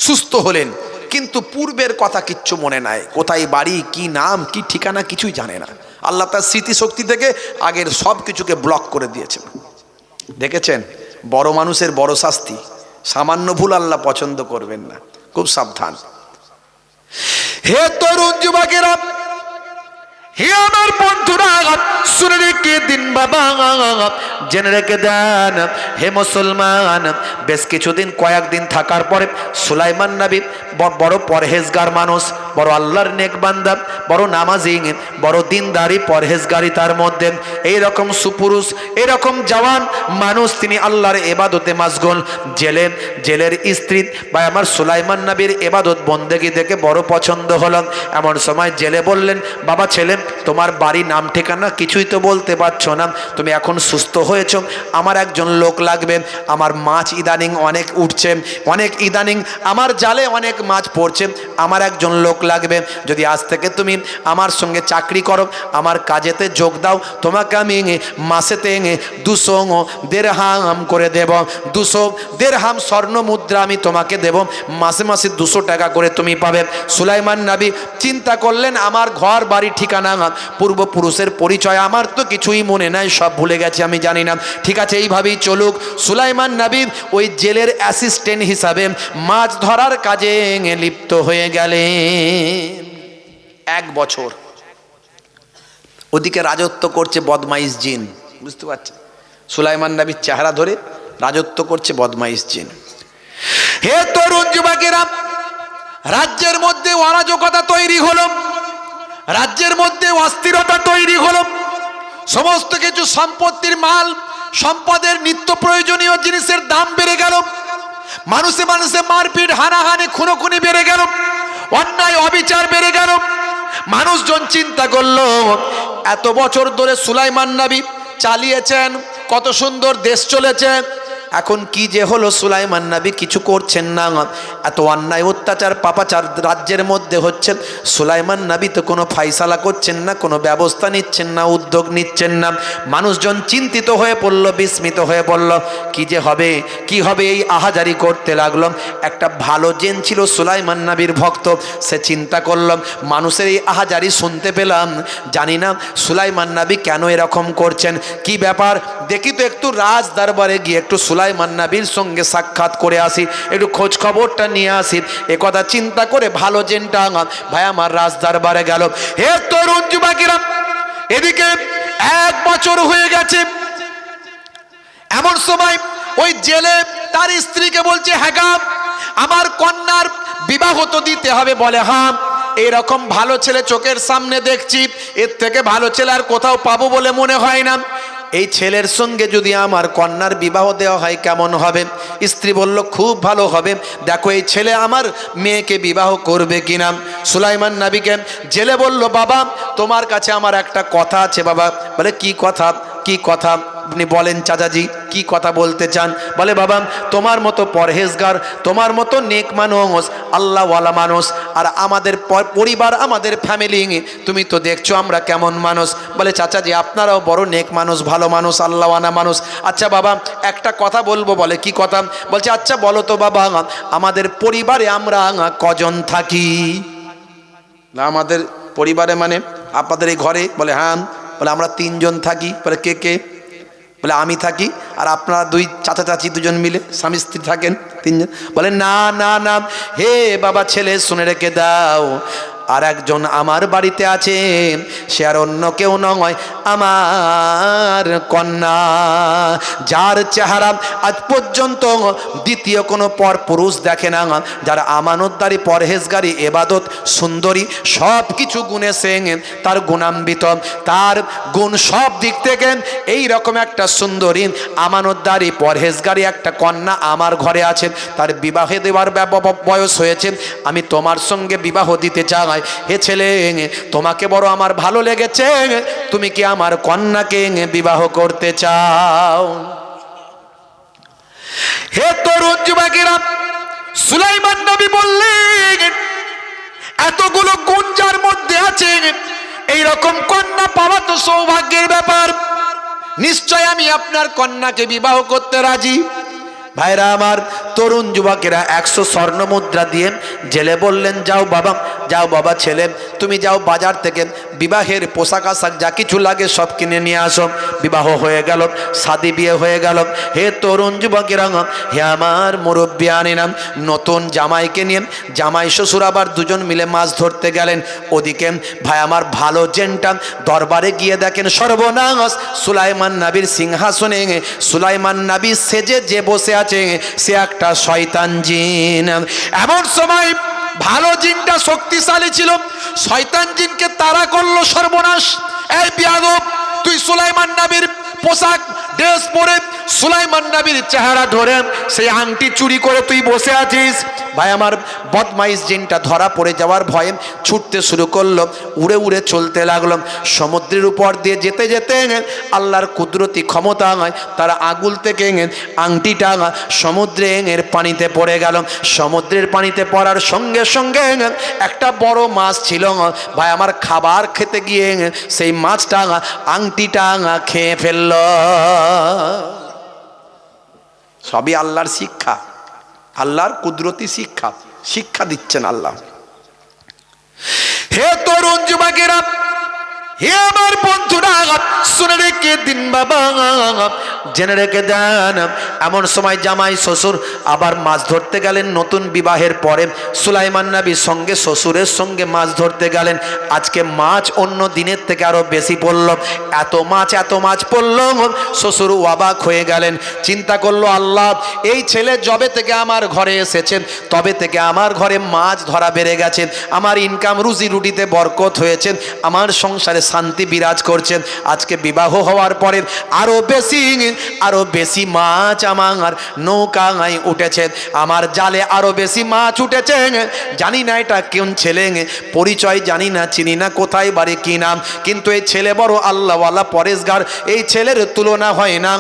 সুস্থ হলেন। কিন্তু পূর্বের কথা কিচ্ছু মনে নাই, কোথায় বাড়ি, কি নাম, কি ঠিকানা কিছুই জানে না। আল্লাহ তার স্মৃতিশক্তি থেকে আগের সব কিছুকে ব্লক করে দিয়েছেন। দেখেছেন, বড় মানুষের বড় শাস্তি। সামান্য ভুল আল্লাহ পছন্দ করবেন না, খুব সাবধান। হে তরুণ যুবকেরা, হে আমার বন্ধুরা, শুনে রেখে দিন বাবা, জেনে রেখে দেন। হে মুসলমান, বেশ কিছুদিন কয়েকদিন থাকার পরে সুলাইমান নবী বড় পরহেজগার মানুষ, বড় আল্লাহর নেক বান্দা, বড় নামাজি, বড় দিনদারি পরহেজগারি তার মধ্যে। এইরকম সুপুরুষ, এরকম জওয়ান মানুষ, তিনি আল্লাহর ইবাদতে মাশগুল। জেলের স্ত্রী বা আমার সুলাইমান নবীর ইবাদত বন্দেগী দেখে বড় পছন্দ হলো। এমন সময় জেলে বললেন, বাবা ছেলে, তোমার বাড়ি, নাম ঠিকানা কিছুই তো বলতে পারছো না, তুমি এখন সুস্থ হয়েছ, আমার একজন লোক লাগবে। আমার মাছ ইদানিং অনেক উঠছে, অনেক ইদানিং আমার জালে অনেক মাছ পড়ছে, আমার একজন লোক লাগবে। যদি আজ থেকে তুমি আমার সঙ্গে চাকরি করো, আমার কাজেতে যোগ দাও, তোমাকে আমি মাসেতে 200 দেরহাম করে দেব। 200 দেরহাম স্বর্ণ মুদ্রা আমি তোমাকে দেব, মাসে মাসে 200 টাকা করে তুমি পাবে। সুলাইমান নবী চিন্তা করলেন, আমার ঘর বাড়ি ঠিকানা, পূর্বপুরুষের পরিচয় আমার তো কিছুই মনে নাই, সব ভুলে গেছি, আমি জানি না। ঠিক আছে, এইভাবেই চলুক। সুলাইমান নবী ওই জেলের অ্যাসিস্ট্যান্ট হিসাবে মাছ ধরার কাজে লিপ্ত হয়ে গেলেন। 1 বছর ওদিকে রাজত্ব করছে বদমাইশ জিন, বুঝতে পারছেন? সুলাইমান নবীর চেহারা ধরে রাজত্ব করছে বদমাইশ জিন। হে তরুণ যুবকেরা, রাজ্যের মধ্যে অরাজকতা তৈরি হলো, রাজ্যের মধ্যে অস্থিরতা তৈরি হলো। সমস্ত কিছু সম্পত্তির মাল সম্পদের নিত্য প্রয়োজনীয় জিনিসের দাম বেড়ে গেল। মানুষে মানুষে মারপিট, হানাহানি, খুনোখুনি বেড়ে গেল, অন্যায় অবিচার বেড়ে গেল। মানুষজন চিন্তা করলো, এত বছর ধরে সুলাইমান নবী চালিয়েছেন, কত সুন্দর দেশ চলেছে, এখন কি যে হলো, সুলাইমান নবী কিছু করছেন না, এত অন্যায় অত্যাচার পাপাচার রাজ্যের মধ্যে হচ্ছে, সুলাইমান নবী তো কোনো ফাইসালা করছেন না, কোনো ব্যবস্থা নিচ্ছেন না, উদ্যোগ নিচ্ছেন না। মানুষজন চিন্তিত হয়ে পড়ল, বিস্মিত হয়ে পড়ল, কি যে হবে, কি হবে, এই আহাজারি করতে লাগলো। একটা ভালো জেন ছিল সুলাইমান নবীর ভক্ত, সে চিন্তা করল, মানুষের এই আহাজারি শুনতে পেলাম, জানি না সুলাইমান নবী কেন এরকম করছেন, কি ব্যাপার, দেখি তো একটু রাজ দরবারে গিয়ে একটু সুলাইমান নবীর সঙ্গে সাক্ষাৎ করে আসি, একটু খোঁজ খবরটা নিয়ে আসি। একথা চিন্তা করে ভালো জেনটা ভাই আমার রাজ দরবারে গেল। হে তরুণ যুবকেরা, এদিকে 1 বছর হয়ে গেছে। এমন সময় ওই জেলে তার স্ত্রীকে বলছে, হ্যাঁ গা, আমার কন্যার বিবাহ তো দিতে হবে। বলে, হ্যাঁ, এরকম ভালো ছেলে চোখের সামনে দেখছি, এর থেকে ভালো ছেলে আর কোথাও পাবো বলে মনে হয় না। এই ছেলের সঙ্গে যদি আমার কন্যার বিবাহ দেওয়া হয় কেমন হবে? স্ত্রী বলল, খুব ভালো হবে, দেখো এই ছেলে আমার মেয়েকে বিবাহ করবে কিনা। সুলাইমান নবীকে জেলে বলল, বাবা তোমার কাছে আমার একটা কথা আছে। বাবা বলে, কি কথা, কি কথা আপনি বলেন চাচাজি, কি কথা বলতে চান? বলে, বাবা তোমার মতো পরহেজগার, তোমার মতো নেক মানুষ, আল্লাহওয়ালা মানুষ, আর আমাদের পরিবার, আমাদের ফ্যামিলি তুমি তো দেখছো আমরা কেমন মানুষ। বলে, চাচাজি আপনারাও বড় নেক মানুষ, ভালো মানুষ, আল্লাহওয়ালা মানুষ। আচ্ছা বাবা একটা কথা বলবো। বলে, কি কথা? বলছে, আচ্ছা বলো তো বাবা, আমাদের পরিবারে আমরা কজন থাকি? আমাদের পরিবারে মানে আপনাদের এই ঘরে? বলে, হ্যাঁ। বলে, আমরা 3 জন থাকি। বলে, কে কে? বলে আমি থাকি আর আপনারা দুই চাচা চাচি দুজন মিলে স্বামী স্ত্রী থাকেন তিনজন। বলে না না না, হে বাবা ছেলে শুনে রেখে দাও, আর একজন আমার বাড়িতে আছে, সে আর অন্য কেউ নয়, আমার কন্যা, যার চেহারা আজ পর্যন্ত দ্বিতীয় কোনো পর পুরুষ দেখে না, যার আমানতদারি, পরহেজগারি, এবাদত, সুন্দরী, সব কিছু গুণে সে তার গুণান্বিত, তার গুণ সব দিক থেকে এই রকম একটা সুন্দরী, আমানতদারি, পরহেজগারি একটা কন্যা আমার ঘরে আছে, তার বিবাহে দেওয়ার বয়স হয়েছে, আমি তোমার সঙ্গে বিবাহ দিতে চাই। হে ছেলে, তোমাকে বড় আমার ভালো লেগেছে, তুমি কি আমার কন্যাকে বিবাহ করতে চাও? হে তরুণ যুবকেরা, সুলাইমান নবী বললেন, এতগুলো গুণ যার মধ্যে আছে, এইরকম কন্যা পাওয়া তো সৌভাগ্যের ব্যাপার, নিশ্চয় আমি আপনার কন্যাকে বিবাহ করতে রাজি। ভাইরা আমার, তরুণ যুবকেরা 100 স্বর্ণ মুদ্রা দিয়ে জেলে বললেন, যাও বাবা, যাও বাবা ছেলে, তুমি যাও বাজার থেকে বিবাহের পোশাক আশাক যা কিছু লাগে সব কিনে নিয়ে আসো। বিবাহ হয়ে গেল, শাদী বিয়ে হয়ে গেল। হে তরুণ যুবকেরা, হে আমার মুরব্বী আনিনাম, নতুন জামাইকে নিয়ে জামাই শ্বশুর আবার দুজন মিলে মাছ ধরতে গেলেন। ওদিকে ভাই আমার ভালো জেনটা দরবারে গিয়ে দেখেন সর্বনাশ, সুলাইমান নবীর সিংহাসনে সুলাইমান নবী সেজে যে বসে আছে সে একটা শয়তান জিন। এমন সময় ভালো জিনটা শক্তিশালী ছিল, শয়তান জিনকে তাড়া করলো সর্বনাশ। এই বিয়াদব, তুই সুলাইমান নবীর পোশাক ড্রেস পরে সুলাইমান নবীর চেহারা ধরে সেই আংটি চুরি করে তুই বসে আছিস। ভাই আমার, বদমাইশ জিনটা ধরা পড়ে যাওয়ার ভয়ে ছুটতে শুরু করলো, উড়ে উড়ে চলতে লাগলো। সমুদ্রের উপর দিয়ে যেতে যেতে আল্লাহর কুদরতি ক্ষমতা তার আঙুল থেকে আংটিটা সমুদ্রের পানিতে পড়ে গেল। সমুদ্রের পানিতে পড়ার সঙ্গে সঙ্গে একটা বড় মাছ ছিল, ভাই আমার খাবার খেতে গিয়ে সেই মাছটা আংটিটা খেয়ে ফেলল। সবই আল্লাহর শিক্ষা, আল্লাহর কুদরতি শিক্ষা, শিক্ষা দিচ্ছেন আল্লাহ। হে তরুণ যুবকেরা, হে আমার বন্ধুরা, শুনে রেখে দিন বাবা, জেনে রেখে দেন। এমন সময় জামাই শ্বশুর আবার মাছ ধরতে গেলেন। নতুন বিবাহের পরে সুলাইমান নবী সঙ্গে শ্বশুরের সঙ্গে মাছ ধরতে গেলেন। আজকে মাছ অন্য দিনের থেকে আরো বেশি পড়ল, এত মাছ পড়ল, শ্বশুর অবাক হয়ে গেলেন। চিন্তা করলো, আল্লাহ, এই ছেলে যবে থেকে আমার ঘরে এসেছেন তবে থেকে আমার ঘরে মাছ ধরা বেড়ে গেছে, আমার ইনকাম রুজি রুটিতে বরকত হয়েছে, আমার সংসারে শান্তি বিরাজ করছেন। আজকে বিবাহ হওয়ার পরে আরো বেশি মাছ আমার নৌকায় উঠেছে, আমার জালে আরো বেশি মাছ উঠেছে। জানি না এটা কোন ছেলে, পরিচয় জানি না, চিনি না, কোথায় বাড়ি কি নাম, কিন্তু এই ছেলে বড় আল্লাহওয়ালা পরেশগার, এই ছেলের তুলনা হয় না।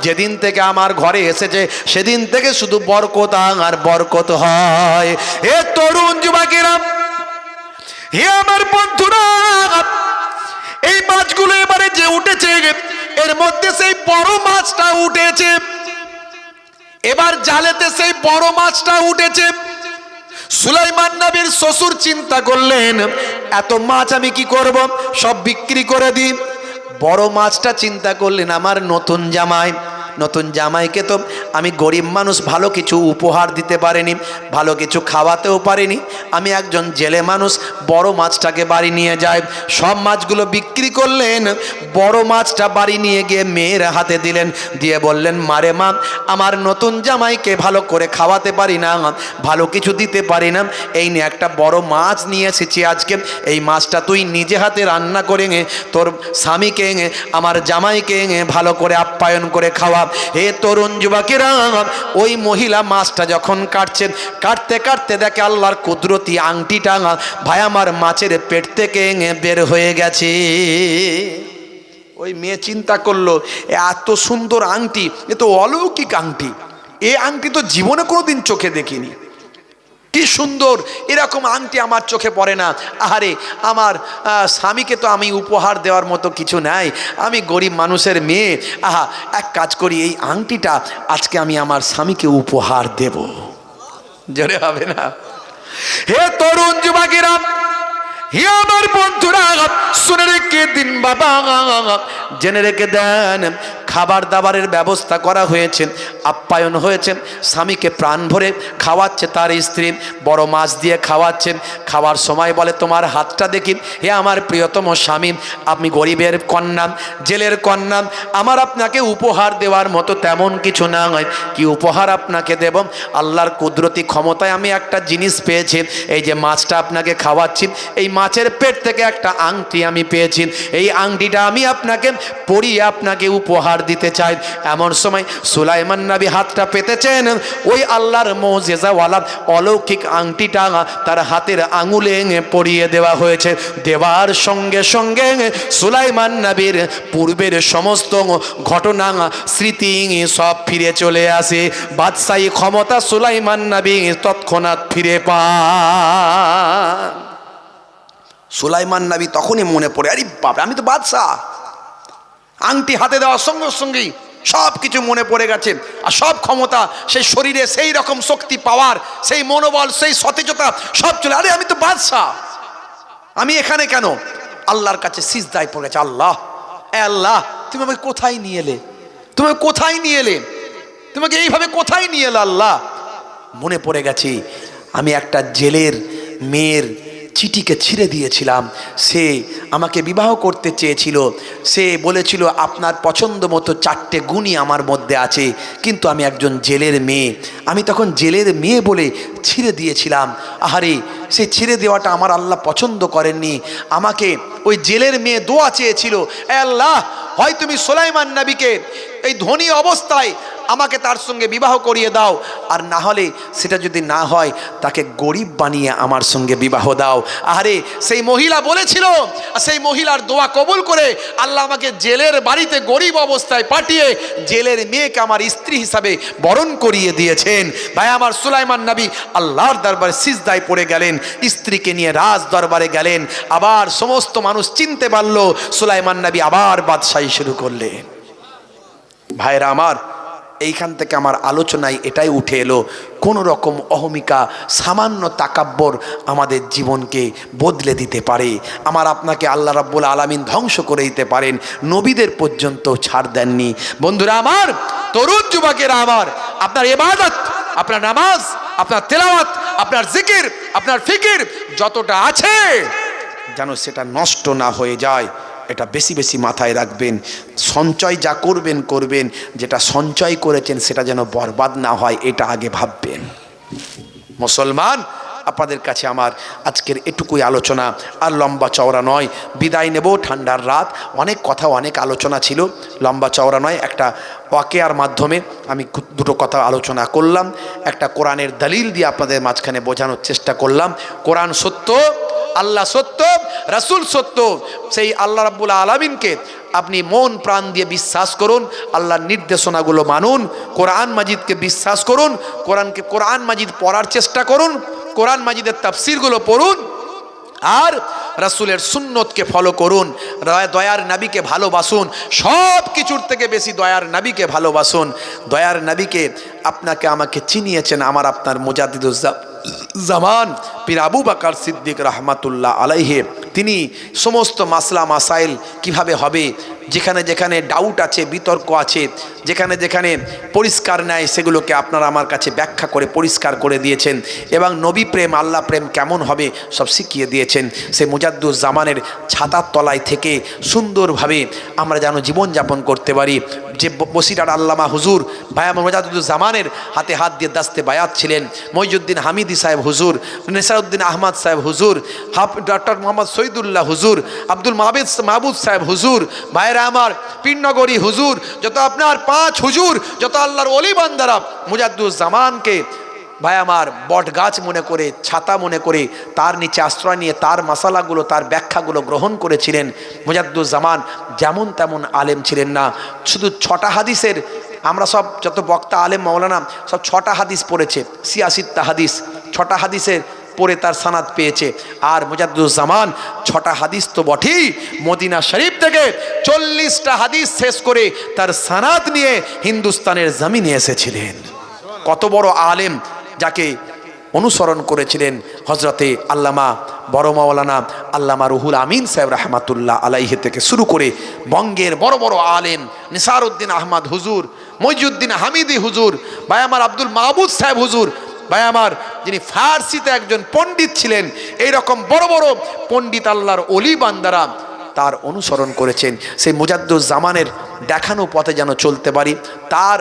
যেদিন থেকে আমার ঘরে এসেছে সেদিন থেকে শুধু বরকত আর বরকত হয়। এ তরুণ যুবকেরা, হে আমার বন্ধুরা, এই মাছগুলো এবারে যে উঠেছে এর মধ্যে সেই বড় মাছটা উঠেছে, এবার জালেতে সেই বড় মাছটা উঠেছে। সুলাইমান নবীর শ্বশুর চিন্তা করলেন, এত মাছ আমি কি করব, সব বিক্রি করে দিই। বড় মাছটা চিন্তা করলেন, আমার নতুন জামাইকে তো আমি গরিব মানুষ, ভালো কিছু উপহার দিতে পারিনি, ভালো কিছু খাওয়াতেও পারিনি, আমি একজন জেলে মানুষ, বড় মাছটাকে বাড়ি নিয়ে যাই। সব মাছগুলো বিক্রি করলেন, বড় মাছটা বাড়ি নিয়ে গিয়ে মেয়ের হাতে দিলেন, দিয়ে বললেন, মারে মা, আমার নতুন জামাইকে ভালো করে খাওয়াতে পারি না, ভালো কিছু দিতে পারি না, এই নিয়ে একটা বড় মাছ নিয়ে এসেছি আজকে, এই মাছটা তুই নিজে হাতে রান্না করে তোর স্বামীকে, আমার জামাইকে ভালো করে আপ্যায়ন করে খাওয়া। হে তরুণ যুবকেরা, ওই মহিলা মাছটা যখন কাটতে কাটতে দেখে আল্লাহর কুদরতি আংটিটা ভাই আমার মাছের পেট থেকে বের হয়ে গেছে। ওই মেয়ে চিন্তা করলো, এত সুন্দর আংটি, এ তো অলৌকিক আংটি, এই আংটি তো জীবনে কোনোদিন চোখে দেখিনি, কি সুন্দর, এরকম আংটি আমার চোখে পড়ে না। আরে আমার স্বামীকে তো আমি উপহার দেওয়ার মতো কিছু নাই, আমি গরিব মানুষের মেয়ে, এক কাজ করি, এই আংটিটা আজকে আমি আমার স্বামীকে উপহার দেব। জোরে হবে না? হে তরুণ যুবকেরা, হে আমার বন্ধুরা, শুনে রেখে দিন বাবা, জেনে রেখে দেন, খাবার দাবারের ব্যবস্থা করা হয়েছে, আপ্যায়ন হয়েছেন, স্বামীকে প্রাণ ভরে খাওয়াচ্ছে তার স্ত্রী, বড় মাছ দিয়ে খাওয়াচ্ছেন। খাওয়ার সময় বলে তোমার হাতটা দেখি, হে আমার প্রিয়তম স্বামী, আপনি গরিবের কন্যা, জেলের কন্যা, আমার আপনাকে উপহার দেওয়ার মতো তেমন কিছু না হয়, কি উপহার আপনাকে দেব? আল্লাহর কুদরতি ক্ষমতায় আমি একটা জিনিস পেয়েছি, এই যে মাছটা আপনাকে খাওয়াচ্ছি, এই মাছের পেট থেকে একটা আংটি আমি পেয়েছি, এই আংটিটা আমি আপনাকে পরিয়ে আপনাকে উপহার দিতে চাই। এমন সময় সুলাইমান নবী হাতটা পেতেছেন, ওই আল্লাহর মুজিজাওয়ালা অলৌকিক আংটিটা তার হাতের আঙুলে পরিয়ে দেওয়া হয়েছে। দেওয়ার সঙ্গে সঙ্গে সুলাইমান নবীর পূর্বের সমস্ত ঘটনা স্মৃতি সব ফিরে চলে আসে। বাদশাহী ক্ষমতা সুলাইমান নবী তৎক্ষণাৎ ফিরে পান। সুলাইমান নবী তখনই মনে পড়ে, আরে বাবা, আমি তো বাদশাহ। আংটি হাতে দেওয়ার সঙ্গে সঙ্গেই সব কিছু মনে পড়ে গেছে, আর সব ক্ষমতা সেই শরীরে, সেই রকম শক্তি পাওয়ার, সেই মনোবল, সেই সতেজতা সব চলে, আরে আমি তো বাদশাহ, আমি এখানে কেন? আল্লাহর কাছে সিজদায় পড়ে গেছে, আল্লাহ, এ আল্লাহ, তুমি আমাকে কোথায় নিয়ে এলে? তুমি কোথায় নিয়ে এলে? তোমাকে এইভাবে কোথায় নিয়ে এলো আল্লাহ? মনে পড়ে গেছে আমি একটা জেলের মেয়ের চিঠিকে ছিঁড়ে দিয়েছিলাম, সে আমাকে বিবাহ করতে চেয়েছিল, সে বলেছিল আপনার পছন্দ মতো 4টে গুণই আমার মধ্যে আছে, কিন্তু আমি একজন জেলের মেয়ে, আমি তখন জেলের মেয়ে বলে ছিঁড়ে দিয়েছিলাম। আহারে, সে ছিঁড়ে দেওয়াটা আমার আল্লাহ পছন্দ করেননি, আমাকে ওই জেলের মেয়ে দোয়া চেয়েছিল, এ আল্লাহ, হয় তুমি সুলাইমান নবীকে এই ধনী অবস্থায় আমাকে তার সঙ্গে বিবাহ করিয়ে দাও, আর না হলে সেটা যদি না হয় তাকে গরিব বানিয়ে আমার সঙ্গে বিবাহ দাও। আরে সেই মহিলা বলেছিল, সেই মহিলার দোয়া কবুল করে আল্লাহ আমাকে জেলের বাড়িতে গরিব অবস্থায় পাঠিয়ে জেলের মেয়েকে আমার স্ত্রী হিসাবে বরণ করিয়ে দিয়েছেন। ভাই আমার, সুলাইমান নবী আল্লাহর দরবারে সিজদায় পড়ে গেলেন, স্ত্রীকে নিয়ে রাজ দরবারে গেলেন, আবার সমস্ত মানুষ চিনতে পারল, সুলাইমান নবী আবার বাদশাহী শুরু করলেন। ভাইরা আমার, এইখান থেকে আমার আলোচনায় এটাই উঠে এলো, কোনো রকম অহমিকা, সামান্য তাকাব্বর আমাদের জীবনকে বদলে দিতে পারে। আমার আপনাকে আল্লাহ রাব্বুল আলামিন ধ্বংস করে দিতে পারেন, নবীদের পর্যন্ত ছাড় দেননি। বন্ধুরা আমার, তরুণ যুবকেরা আমার, আপনার ইবাদত, আপনার নামাজ, আপনার তেলাওয়াত, আপনার জিকির, আপনার ফিকির যতটা আছে, যেন সেটা নষ্ট না হয়ে যায়, এটা বেশি বেশি মাথায় রাখবেন। সঞ্চয় যা করবেন করবেন, যেটা সঞ্চয় করেছেন সেটা যেন বরবাদ না হয়, এটা আগে ভাববেন। মুসলমান, আপনাদের কাছে আমার আজকের এটুকুই আলোচনা, আর লম্বা চওড়া নয়, বিদায় নেব। ঠান্ডার রাত, অনেক কথা, অনেক আলোচনা ছিল, লম্বা চওড়া নয়, একটা ওয়াকিয়ার মাধ্যমে আমি দুটো কথা আলোচনা করলাম, একটা কোরআনের দলিল দিয়ে আপনাদের মাঝখানে বোঝানোর চেষ্টা করলাম। কোরআন সত্য, আল্লাহ সত্য, রাসূল সত্য, সেই আল্লাহ রাব্বুল আলামিনকে আপনি মন প্রাণ দিয়ে বিশ্বাস করুন, আল্লাহর নির্দেশনাগুলো মানুন, কোরআন মাজিদকে বিশ্বাস করুন, কোরআন মাজিদ পড়ার চেষ্টা করুন, কোরআন মাজিদের তাফসিরগুলো পড়ুন, আর রাসূলের সুন্নতকে ফলো করুন, দয়ার নবীকে ভালোবাসুন, সব কিছুর থেকে বেশি দয়ার নবীকে ভালোবাসুন। দয়ার নবীকে আপনাকে আমাকে চিনিয়েছেন আমার আপনার মুজাদ্দিদুজ জামান পীর আবু বকর সিদ্দিক রহমাতুল্লাহ আলাইহি। তিনি সমস্ত মাসলা মাসাইল কিভাবে হবে, যেখানে যেখানে ডাউট আছে, বিতর্ক আছে, যেখানে যেখানে পরিষ্কার নেয়, সেগুলোকে আপনারা আমার কাছে ব্যাখ্যা করে পরিষ্কার করে দিয়েছেন, এবং নবী প্রেম, আল্লাহ প্রেম কেমন হবে সব শিখিয়ে দিয়েছেন। সে মুজাদ্দুজ জামানের ছাতার তলায় থেকে সুন্দরভাবে আমরা যেন জীবনযাপন করতে পারি। যে বসিরার আল্লামা হুজুর ভাই আমার মুজাদ্দুজ জামানের হাতে হাত দিয়ে দাস্তে বায়াত ছিলেন, মইজুদ্দিন হামিদি সাহেব হুজুর, নেসারউদ্দিন আহমদ সাহেব হুজুর, ডক্টর মোহাম্মদ শহীদুল্লাহ হুজুর, আব্দুল মাহবুদ সাহেব হুজুর, ভাইরা আমার পীরনগরী হুজুর, যত আপনার 5 হুজুর, যত আল্লাহর ওলি বান্দারা মুজাদ্দুজ জামানকে ভাই আমার বট গাছ মনে করে, ছাতা মনে করে, তার নিচে আশ্রয় নিয়ে তার মাসালাগুলো, তার ব্যাখ্যাগুলো গ্রহণ করেছিলেন। মুজাদ্দুজ জামান যেমন তেমন আলেম ছিলেন না, শুধু 6টা হাদিসের, আমরা সব যত বক্তা আলেম মাওলানা সব 6টা হাদিস পড়েছে, 86টা হাদিস, 6টা হাদিসের পরে তার সানাদ পেয়েছে। আর মুজাদ্দুজ জামান 6টা হাদিস তো বটেই, মদিনা শরীফ থেকে 40টা হাদিস শেষ করে তার সানাদ নিয়ে হিন্দুস্তানের জমিনে এসেছিলেন। কত বড় আলেম, যাকে অনুসরণ করেছিলেন হজরতে আল্লামা বড় মাওলানা আল্লামা রুহুল আমিন সাহেব রহমাতুল্লাহ আলাইহি থেকে শুরু করে বঙ্গের বড় বড় আলেম নিসারউদ্দিন আহমদ হুজুর, মইজুদ্দিন হামিদি হুজুর, ভাই আমার আব্দুল মাহবুব সাহেব হুজুর, ভাই আমার যিনি ফার্সিতে একজন পণ্ডিত ছিলেন, এইরকম বড় বড় পণ্ডিত আল্লাহর অলি বান্দারা তার অনুসরণ করেছেন। সেই মুজাদ্দুজ্জামানের দেখানো পথে যেন চলতে পারি, তার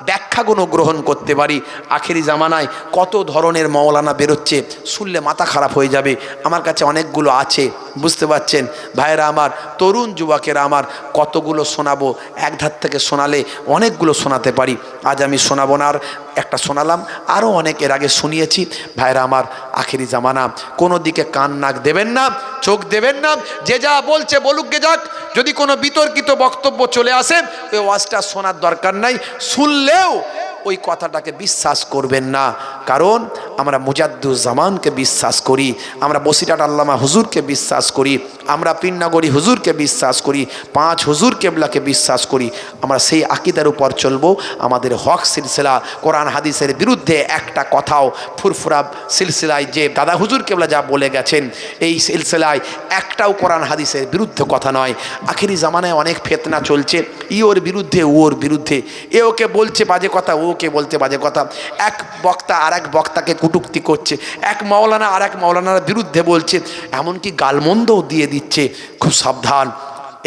ব্যাখ্যাগুলো গ্রহণ করতে পারি। আখেরি জামানায় কত ধরনের মৌলানা বেরোচ্ছে, শুনলে মাথা খারাপ হয়ে যাবে। আমার কাছে অনেকগুলো আছে, বুঝতে পারছেন ভাইয়েরা আমার, তরুণ যুবকেরা আমার, কতগুলো শোনাবো, এক ধার থেকে শোনালে অনেকগুলো শোনাতে পারি। আজ আমি শোনাবো না, আর একটা শোনালাম, আরও অনেক এর আগে শুনিয়েছি। ভাইয়েরা আমার, আখেরি জামানা, কোনো দিকে কান নাক দেবেন না, চোখ দেবেন না, যে যা বলছে বলুক গে যাক। যদি কোনো বিতর্কিত বক্তব্য চলে আসে, ওই ওয়াজটা শোনার দরকার নাই, শুনলেও ওই কথাটাকে বিশ্বাস করবেন না। কারণ আমরা মুজাদ্দুজ্জামানকে বিশ্বাস করি, আমরা বসিরহাট আল্লামা হুজুরকে বিশ্বাস করি, আমরা পীরনগরী হুজুরকে বিশ্বাস করি, 5 হুজুর কেবলাকে বিশ্বাস করি। আমরা সেই আকীদার উপর চলবো। আমাদের হক সিলসিলা, কোরআন হাদিসের বিরুদ্ধে একটা কথাও, ফুরফুরা সিলসিলায় যে দাদা হুজুর কেবলা যা বলে গেছেন, এই সিলসিলায় একটাও কোরআন হাদিসের বিরুদ্ধে কথা নয়। আখেরি জামানায় অনেক ফিতনা চলছে, ই ওর বিরুদ্ধে, ও ওর বিরুদ্ধে, এ ওকে বলছে বাজে কথা, ওকে বলতে বাজে কথা, এক বক্তা আর এক বক্তাকে কটূক্তি করছে, এক মাওলানা আর এক মাওলানার বিরুদ্ধে বলছে, এমনকি গালমন্দও দিয়ে দিচ্ছে। খুব সাবধান,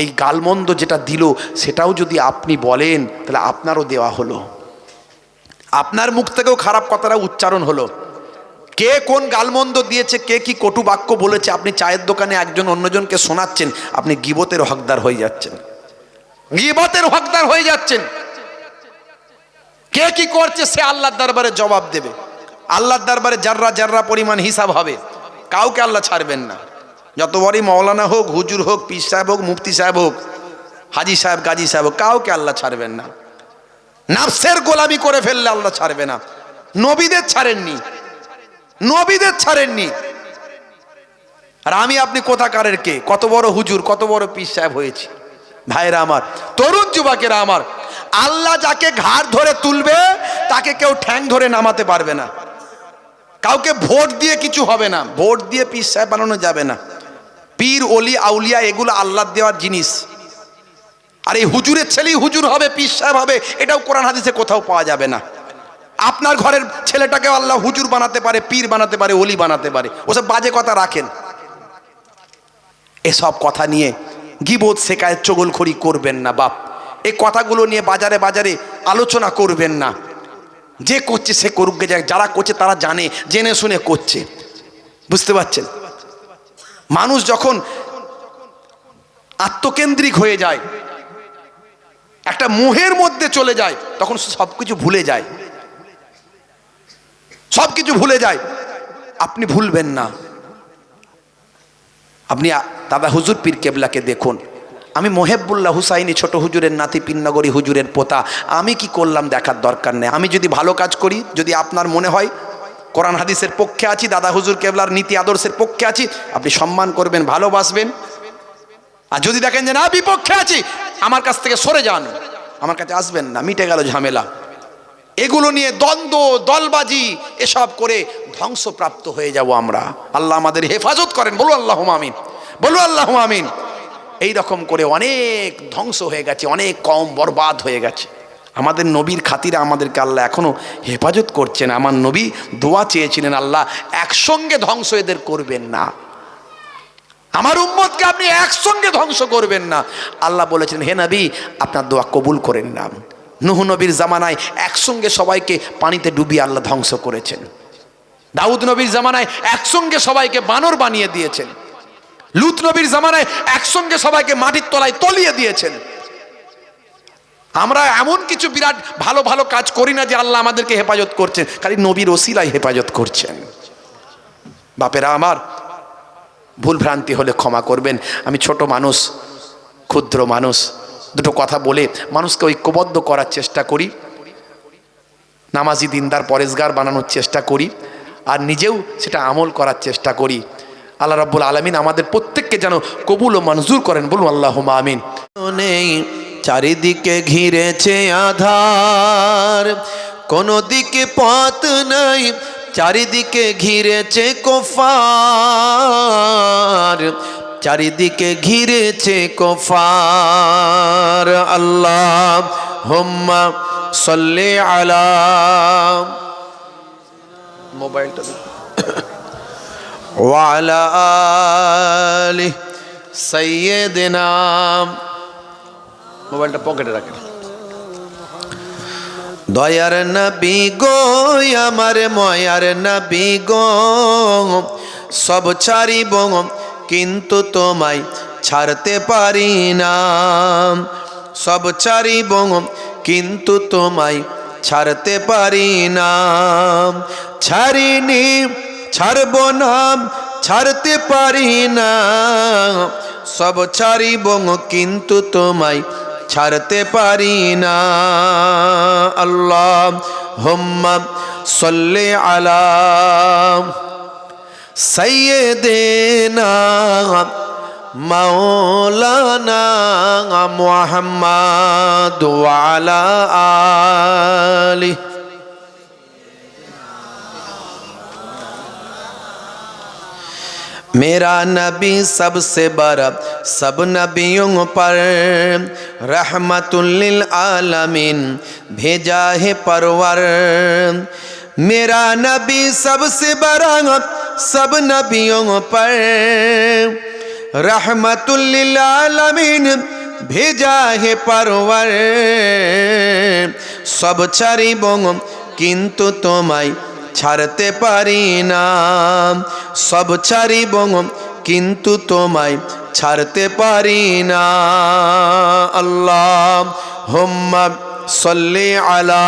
এই গালমন্দ যেটা দিল সেটাও যদি আপনি বলেন তাহলে আপনারও দেওয়া হলো, আপনার মুখ থেকেও খারাপ কথাটা উচ্চারণ হলো। কে কোন গালমন্দ দিয়েছে, কে কি কটু বাক্য বলেছে, আপনি চায়ের দোকানে একজন অন্যজনকে শোনাচ্ছেন, আপনি গীবতের হকদার হয়ে যাচ্ছেন, গীবতের হকদার হয়ে যাচ্ছেন। কে কি করছে সে আল্লাহর দরবারে জবাব দেবে, আল্লাহর দরবারে জাররা জাররা পরিমাণ হিসাব হবে। কাউকে আল্লাহ ছাড়বেন না, যত বড়ই মাওলানা হোক, হুজুর হোক, পীর সাহেব হোক, মুফতি সাহেব হোক, হাজি সাহেব, গাজী সাহেব হোক, কাউকে আল্লাহ ছাড়বেন না। নাফসের গোলামি করে ফেললে আল্লাহ ছাড়বে না। নবীদের ছাড়েননি, নবীদের ছাড়েননি। আর আমি আপনি কোথাকারের কে, কত বড় হুজুর, কত বড় পীর সাহেব হয়েছি। ভাইরা আমার, তরুণ যুবকেরা আমার, আল্লাহ যাকে ঘাড় ধরে তুলবে তাকে কেউ ঠ্যাং ধরে নামাতে পারবে না। কাউকে ভোট দিয়ে কিছু হবে না, ভোট দিয়ে পীর সাহেব বানানো যাবে না। পীর, অলি, আউলিয়া এগুলো আল্লাহর দেওয়ার জিনিস। আর এই হুজুরের ছেলেই হুজুর হবে, পীর সাহেব হবে, এটাও কোরআন হাদিসে কোথাও পাওয়া যাবে না। আপনার ঘরের ছেলেটাকেও আল্লাহ হুজুর বানাতে পারে, পীর বানাতে পারে, অলি বানাতে পারে। ওসব বাজে কথা রাখেন। এসব কথা নিয়ে গীবত, শেকায়েত, চগলখড়ি করবেন না বাপ। এই কথাগুলো নিয়ে বাজারে বাজারে আলোচনা করবেন না। যে করছে সে করুক গে যাক, যারা করছে তারা জানে, জেনে শুনে করছে, বুঝতে পারছেন। মানুষ যখন আত্মকেন্দ্রিক হয়ে যায়, একটা মোহের মধ্যে চলে যায়, তখন সবকিছু ভুলে যায়, সবকিছু ভুলে যায়। আপনি ভুলবেন না। আপনি দাদা হুজুর পীর কেবলাকে দেখুন। আমি মোহেবুল্লাহ হুসাইনি ছোট হুজুরের নাতি, পীরনগরী হুজুরের পোতা, আমি কি করলাম দেখার দরকার নেই। আমি যদি ভালো কাজ করি, যদি আপনার মনে হয় কোরআন হাদিসের পক্ষে আছি, দাদা হুজুর কেবলার নীতি আদর্শের পক্ষে আছি, আপনি সম্মান করবেন, ভালোবাসবেন। আর যদি দেখেন যে না, বিপক্ষে আছি, আমার কাছ থেকে সরে যান, আমার কাছে আসবেন না, মিটে গেল ঝামেলা। এগুলো নিয়ে দ্বন্দ্ব, দলবাজি এসব করে ধ্বংসপ্রাপ্ত হয়ে যাব আমরা। আল্লাহ আমাদের হেফাজত করেন, বলুন আল্লাহুম্মা আমিন, বলুন আল্লাহুম্মা আমিন। এই রকম করে অনেক ধ্বংস হয়ে গেছে, অনেক কম বরবাদ হয়ে গেছে। আমাদের নবীর খাতিরে আমাদেরকে আল্লাহ এখনো হেফাজত করছেন। আমার নবী দোয়া চেয়েছিলেন, আল্লাহ একসঙ্গে ধ্বংস এদের করবেন না, আমার উম্মতকে আপনি একসঙ্গে ধ্বংস করবেন না। আল্লাহ বলেছেন, হে নবী আপনার দোয়া কবুল করেন না। নূহ নবীর জামানায় একসঙ্গে সবাইকে পানিতে ডুবিয়ে আল্লাহ ধ্বংস করেছেন। দাউদ নবীর জামানায় একসঙ্গে সবাইকে বানর বানিয়ে দিয়েছেন। লূত নবীর জামানায় একসঙ্গে সবাইকে মাটির তলায় তলিয়ে দিয়েছেন। আমরা এমন কিছু বিরাট ভালো ভালো কাজ করি না যে আল্লাহ আমাদেরকে হেফাজত করছেন, খালি নবীর ওসিলায় হেফাজত করছেন। বাপেরা আমার, ভুল ভ্রান্তি হলে ক্ষমা করবেন। আমি ছোট মানুষ, ক্ষুদ্র মানুষ, দুটো কথা বলে মানুষকে ঐক্যবদ্ধ করার চেষ্টা করি, নামাজি, দিনদার, পরেশগার বানানোর চেষ্টা করি, আর নিজেও সেটা আমল করার চেষ্টা করি। আল্লাহ রাব্বুল আলামিন আমাদের প্রত্যেককে যেন কবুল ও মঞ্জুর করেন, বলুন আল্লাহুম্মা আমিন। চারিদিকে ঘিরেছে আধার, কোনো দিকে পথ নাই, চারিদিকে ঘিরেছে কুফার, চারিদিকে ঘিরেছে কুফার। আল্লাহুম্মা সাল্লি আলা, মোবাইলটা ওয়া আলা আলি সাইয়্যিদিনা, মোবাইলটা পকেটে রাখেন। দয়ার নবী গো আমার ময়ার নবী গো, সব ছাড়িব কিন্তু তোমায় ছাড়তে পারি না, সব ছাড়িব কিন্তু তোমায় ছাড়তে পারি না। ছাড়িনি ছাড়ব না ছাড়তে পারি না, সব ছাড়িব কিন্তু তোমায় ছাড়তে পারি না। আল্লাহুম্মা সাল্লি আলা সাইয়্যিদিনা মাওলানা মুহাম্মাদ ওয়া আলা আলিহি। मेरा नबी सबसे बड़ा सब नबियों पर रहमतुल लिल आलमीन भेजा है परवर। मेरा नबी सबसे बड़ा सब नबियों पर रहमतुल लिल आलमीन भेजा है परवर। सब ছাড়িব কিন্তু তোমায় ছাড়তে পারি না, সব ছাড়িব কিন্তু তোমায় ছাড়তে পারি না। আল্লাহুম্মা সাল্লি আলা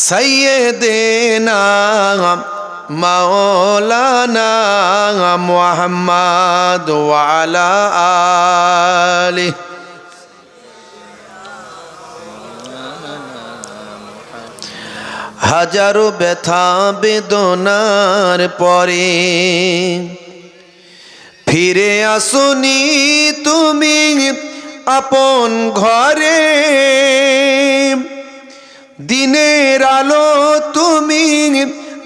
সাইয়্যিদিনা মাওলানা মুহাম্মাদ ওয়া আলা আলিহি। হাজারো ব্যথা বেদনার পরে ফিরে আসুনি তুমি আপন ঘরে। দিনের আলো তুমি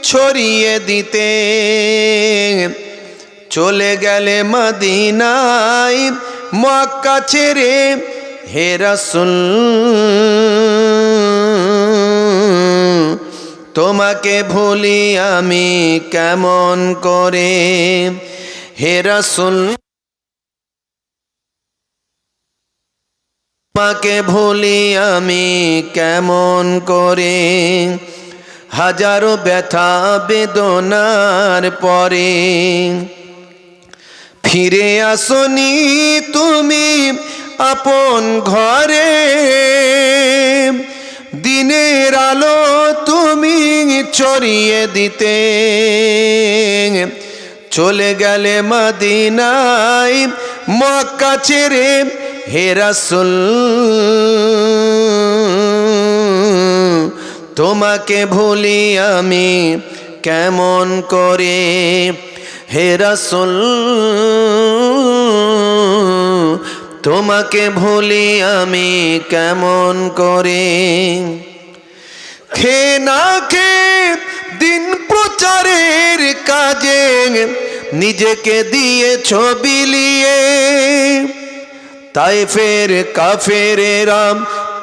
ছড়িয়ে দিতে চলে গেলে মদিনায় মক্কা ছেড়ে। হে রাসূল তোমাকে ভুলি আমি কেমন করে, হে রাসূল তোমাকে ভুলি আমি কেমন করে। হাজারো ব্যথা বেদনার পরে ফিরে আসনি তুমি আপন ঘরে। দিনের আলো তুমি ছড়িয়ে দিতে চলে গেলে মদিনায় মক্কা ছেড়ে। হে রাসূল তোমাকে ভুলি আমি কেমন করে, হে রাসূল তোমাকে ভুলি আমি কেমন করে। খে না খে দিন প্রচারের কাজে নিজেকে দিয়েছ বিলিয়ে। তায়েফের কাফেরেরা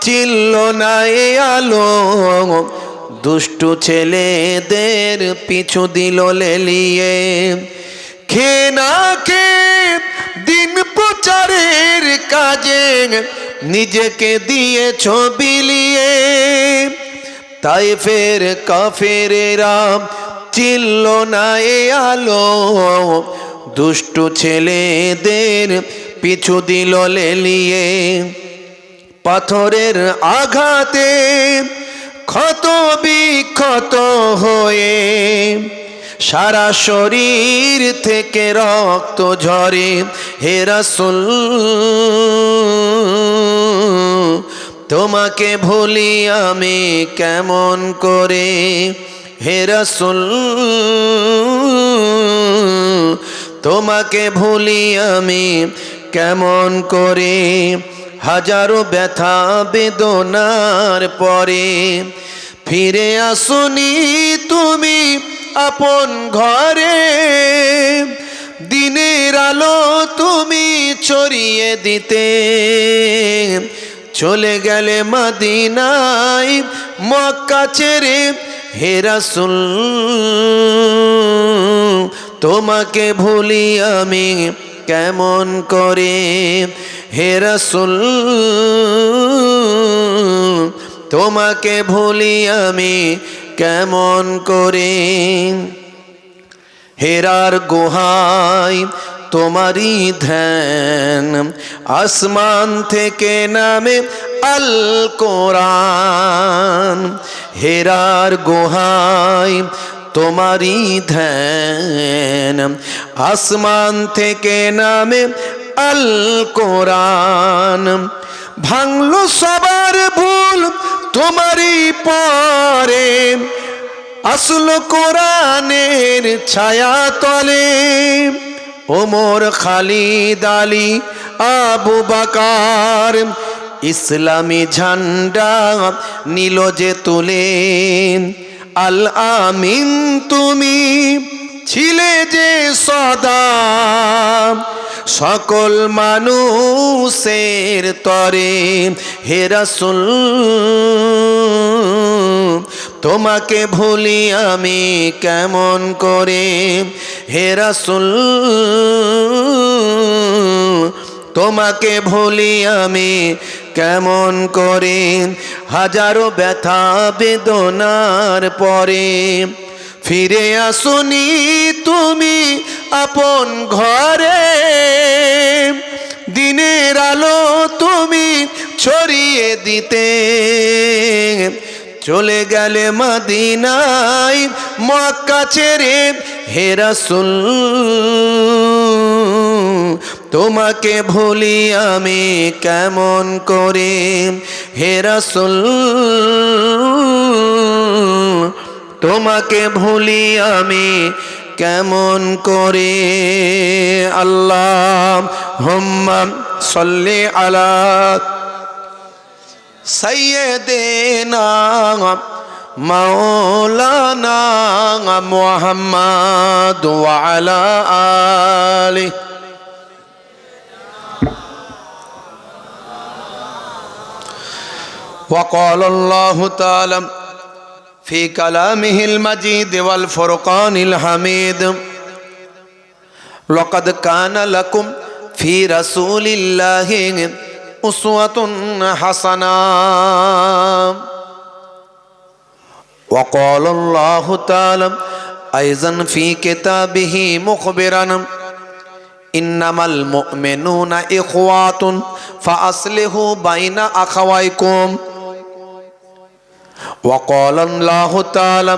চিনল না এ আলো, দুষ্টু ছেলেদের পিছু দিল লেলিয়ে। খে না খে দিন প্রচারের কাজে নিজেকে দিয়েছ বিলিয়ে। তায়েফের কাফেরেরা চিনল না এ আলো, দুষ্টু ছেলেদের পিছু দিল লেলিয়ে। পাথরের আঘাতে ক্ষত বিক্ষত হয়ে সারা শরীর থেকে রক্ত ঝরে। হে রাসূল তোমাকে ভুলি আমি কেমন করে, হে রাসূল তোমাকে ভুলি আমি কেমন করে। হাজারো ব্যথা বেদনার পরে ফিরে আসুনি তুমি আপন ঘরে, দিনের আলো তুমি ছড়িয়ে দিতে, চলে গেলে মদিনায় মক্কা ছেড়ে হে রাসূল, তোমাকে ভুলি আমি কেমন করে, হে রাসূল তোমাকে ভুলি আমি কেমন করে। হেরার গুহায় তোমারই ধ্যান, আসমান থেকে নামে আল কোরআন, হেরার গুহায় তোমারই ধ্যান, আসমান থেকে নামে আল কোরআন, ভাঙলো সবার ভুল তোমারই পরে, আসল কোরআনের ছায়া তলে, ওমর খালিদ আলী আবু বকর ইসলামী ঝান্ডা নিল যে তুলে, আল আমিন তুমি ছিলে যে সদা, সকল মানুষের তরে, হে রাসূল তোমাকে ভুলি আমি কেমন করে, হে রাসূল তোমাকে ভুলি আমি কেমন করে। হাজারো ব্যথা বেদনার পরে ফিরে আসুনি তুমি আপন ঘরে, দিনের আলো তুমি ছড়িয়ে দিতে, চলে গেলে মদিনায় মক্কা ছেড়ে, হে রাসূল তোমাকে ভুলি আমি কেমন করে, হে রাসূল তোমাকে ভুলি আমি কেমন করে। আল্লাহুম্মা সাল্লি আলা সাইয়্যিদিনা মাওলানা মুহাম্মদ ওয়া আলা আলিহি। وقال الله تعالى في كلامه المجيد والفرقان الحميد لقد كان لكم في رسول الله أسوة حسنة. وقال الله تعالى أيضا في كتابه مخبرا إنما المؤمنون إخوة فأصلحوا بين أخويكم. وقال الله تعالى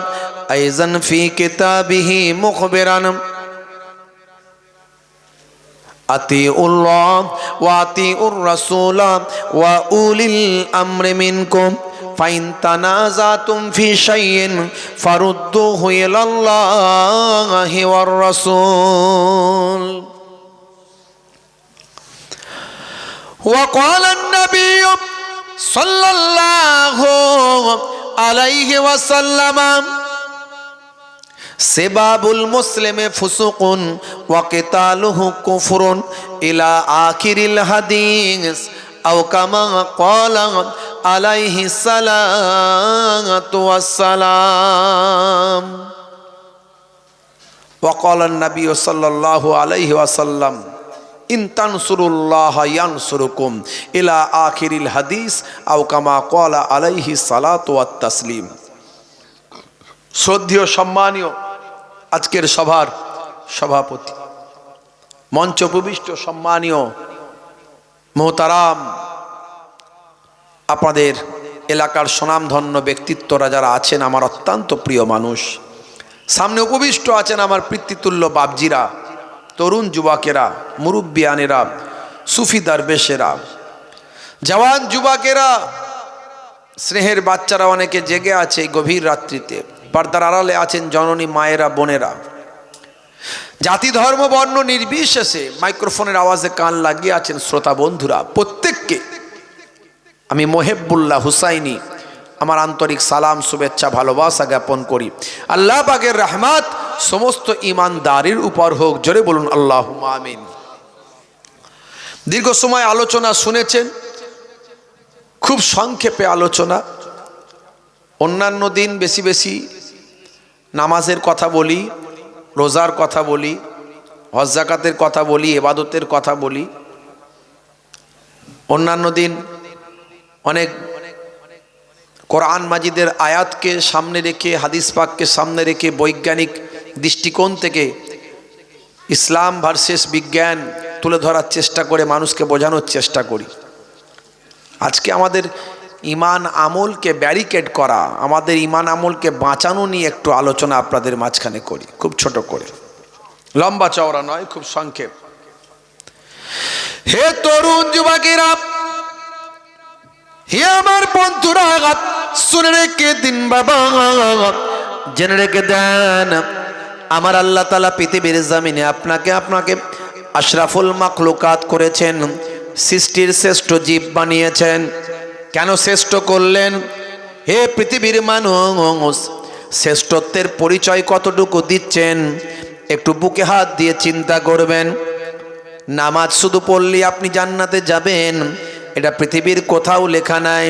أيضا في كتابه مخبرا أطيعوا الله وأطيعوا الرسول وأولي الأمر منكم فإن تنازعتم في شيء فردوه إلى الله والرسول. وقال النبي صلى الله عليه وسلم سباب المسلم فسوق وقتاله كفر إلى آخر الحديث أو كما قال عليه الصلاة والسلام. وقال النبي صلى الله عليه وسلم إن تنصروا الله ينصركم إلى آخر الحديث أو كما قال عليه الصلاة والتسليم. শ্রদ্ধেয় সম্মানীয় আজকের সভার সভাপতি, মঞ্চ উপবিষ্ট সম্মানীয় মোহতারাম, আপনাদের এলাকার সুনামধন্য ব্যক্তিত্বরা যারা আছেন, আমার অত্যন্ত প্রিয় মানুষ, সামনে উপবিষ্ট আছেন আমার পিতৃতুল্য বাপজিরা, তরুণ যুবকেরা, মুরব্বিয়ানেরা, সুফি দরবেশেরা, জওয়ান যুবকেরা, স্নেহের বাচ্চারা অনেকে জেগে আছে এই গভীর রাত্রিতে, পর্দার আড়ালে আছেন জননী মায়েরা, বোনেরা, জাতি ধর্ম বর্ণ নির্বিশেষে মাইক্রোফোনের আওয়াজে কান লাগিয়ে আছেন শ্রোতা বন্ধুরা, প্রত্যেককে আমি মোহেব্বুল্লাহ হুসাইনি আমার আন্তরিক সালাম শুভেচ্ছা ভালোবাসা জ্ঞাপন করি। আল্লাহ পাকের রহমত সমস্ত ঈমানদারির উপর হোক, জোরে বলুন আল্লাহুম্মা আমিন। দীর্ঘ সময় আলোচনা শুনেছেন, খুব সংক্ষেপে আলোচনা। অন্যান্য দিন বেশি বেশি নামাজের কথা বলি, রোজার কথা বলি, হজ যাকাতের কথা বলি, ইবাদতের কথা বলি। অন্যান্য দিন অনেক কোরআন মাজিদের আয়াতকে সামনে রেখে, হাদিস পাককে সামনে রেখে বৈজ্ঞানিক দৃষ্টিকোণ থেকে ইসলাম ভার্সেস বিজ্ঞান তুলে ধরার চেষ্টা করে মানুষকে বোঝানোর চেষ্টা করি। আজকে আমাদের ঈমান আমলকে ব্যারিকেড করা, আমাদের ঈমান আমলকে বাঁচানো নিয়ে একটু আলোচনা আপনাদের মাঝখানে করি, খুব ছোট করে, লম্বা চওড়া নয়, খুব সংক্ষেপ। হে তরুণ যুবকেরা, হে আমার বন্ধুরা, শুনে রেখে দিন বাবা, জেনে রেখে দেন, আমার আল্লাহ তাআলা পৃথিবীর জমিনে আপনাকে আশরাফুল মাখলুকাত করেছেন, সৃষ্টির শ্রেষ্ঠ জীব বানিয়েছেন। কেন শ্রেষ্ঠ করলেন? হে পৃথিবীর মানুষ, শ্রেষ্ঠত্বের পরিচয় কতটুকু দিচ্ছেন একটু বুকে হাত দিয়ে চিন্তা করবেন। নামাজ শুধু পড়লে আপনি জান্নাতে যাবেন, এটা পৃথিবীর কোথাও লেখা নাই।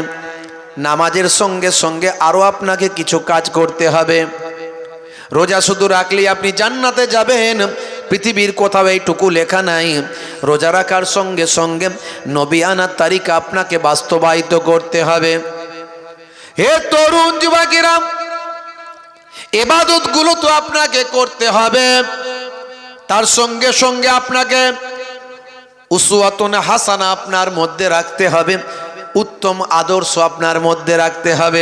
নামাজের সঙ্গে সঙ্গে আরও আপনাকে কিছু কাজ করতে হবে। রোজা শুধু রাখলেই আপনি জান্নাতে যাবেন, পৃথিবীর কোথাও এইটুকু লেখা নাই। রোজা রাখার সঙ্গে সঙ্গে নবিয়ানা তারিকা আপনাকে বাস্তবায়িত করতে হবে। হে তরুণ যুবকেরা, ইবাদতগুলো তো আপনাকে করতে হবে, তার সঙ্গে সঙ্গে আপনাকে উসওয়াতুন হাসানা আপনার মধ্যে রাখতে হবে, উত্তম আদর্শ আপনার মধ্যে রাখতে হবে।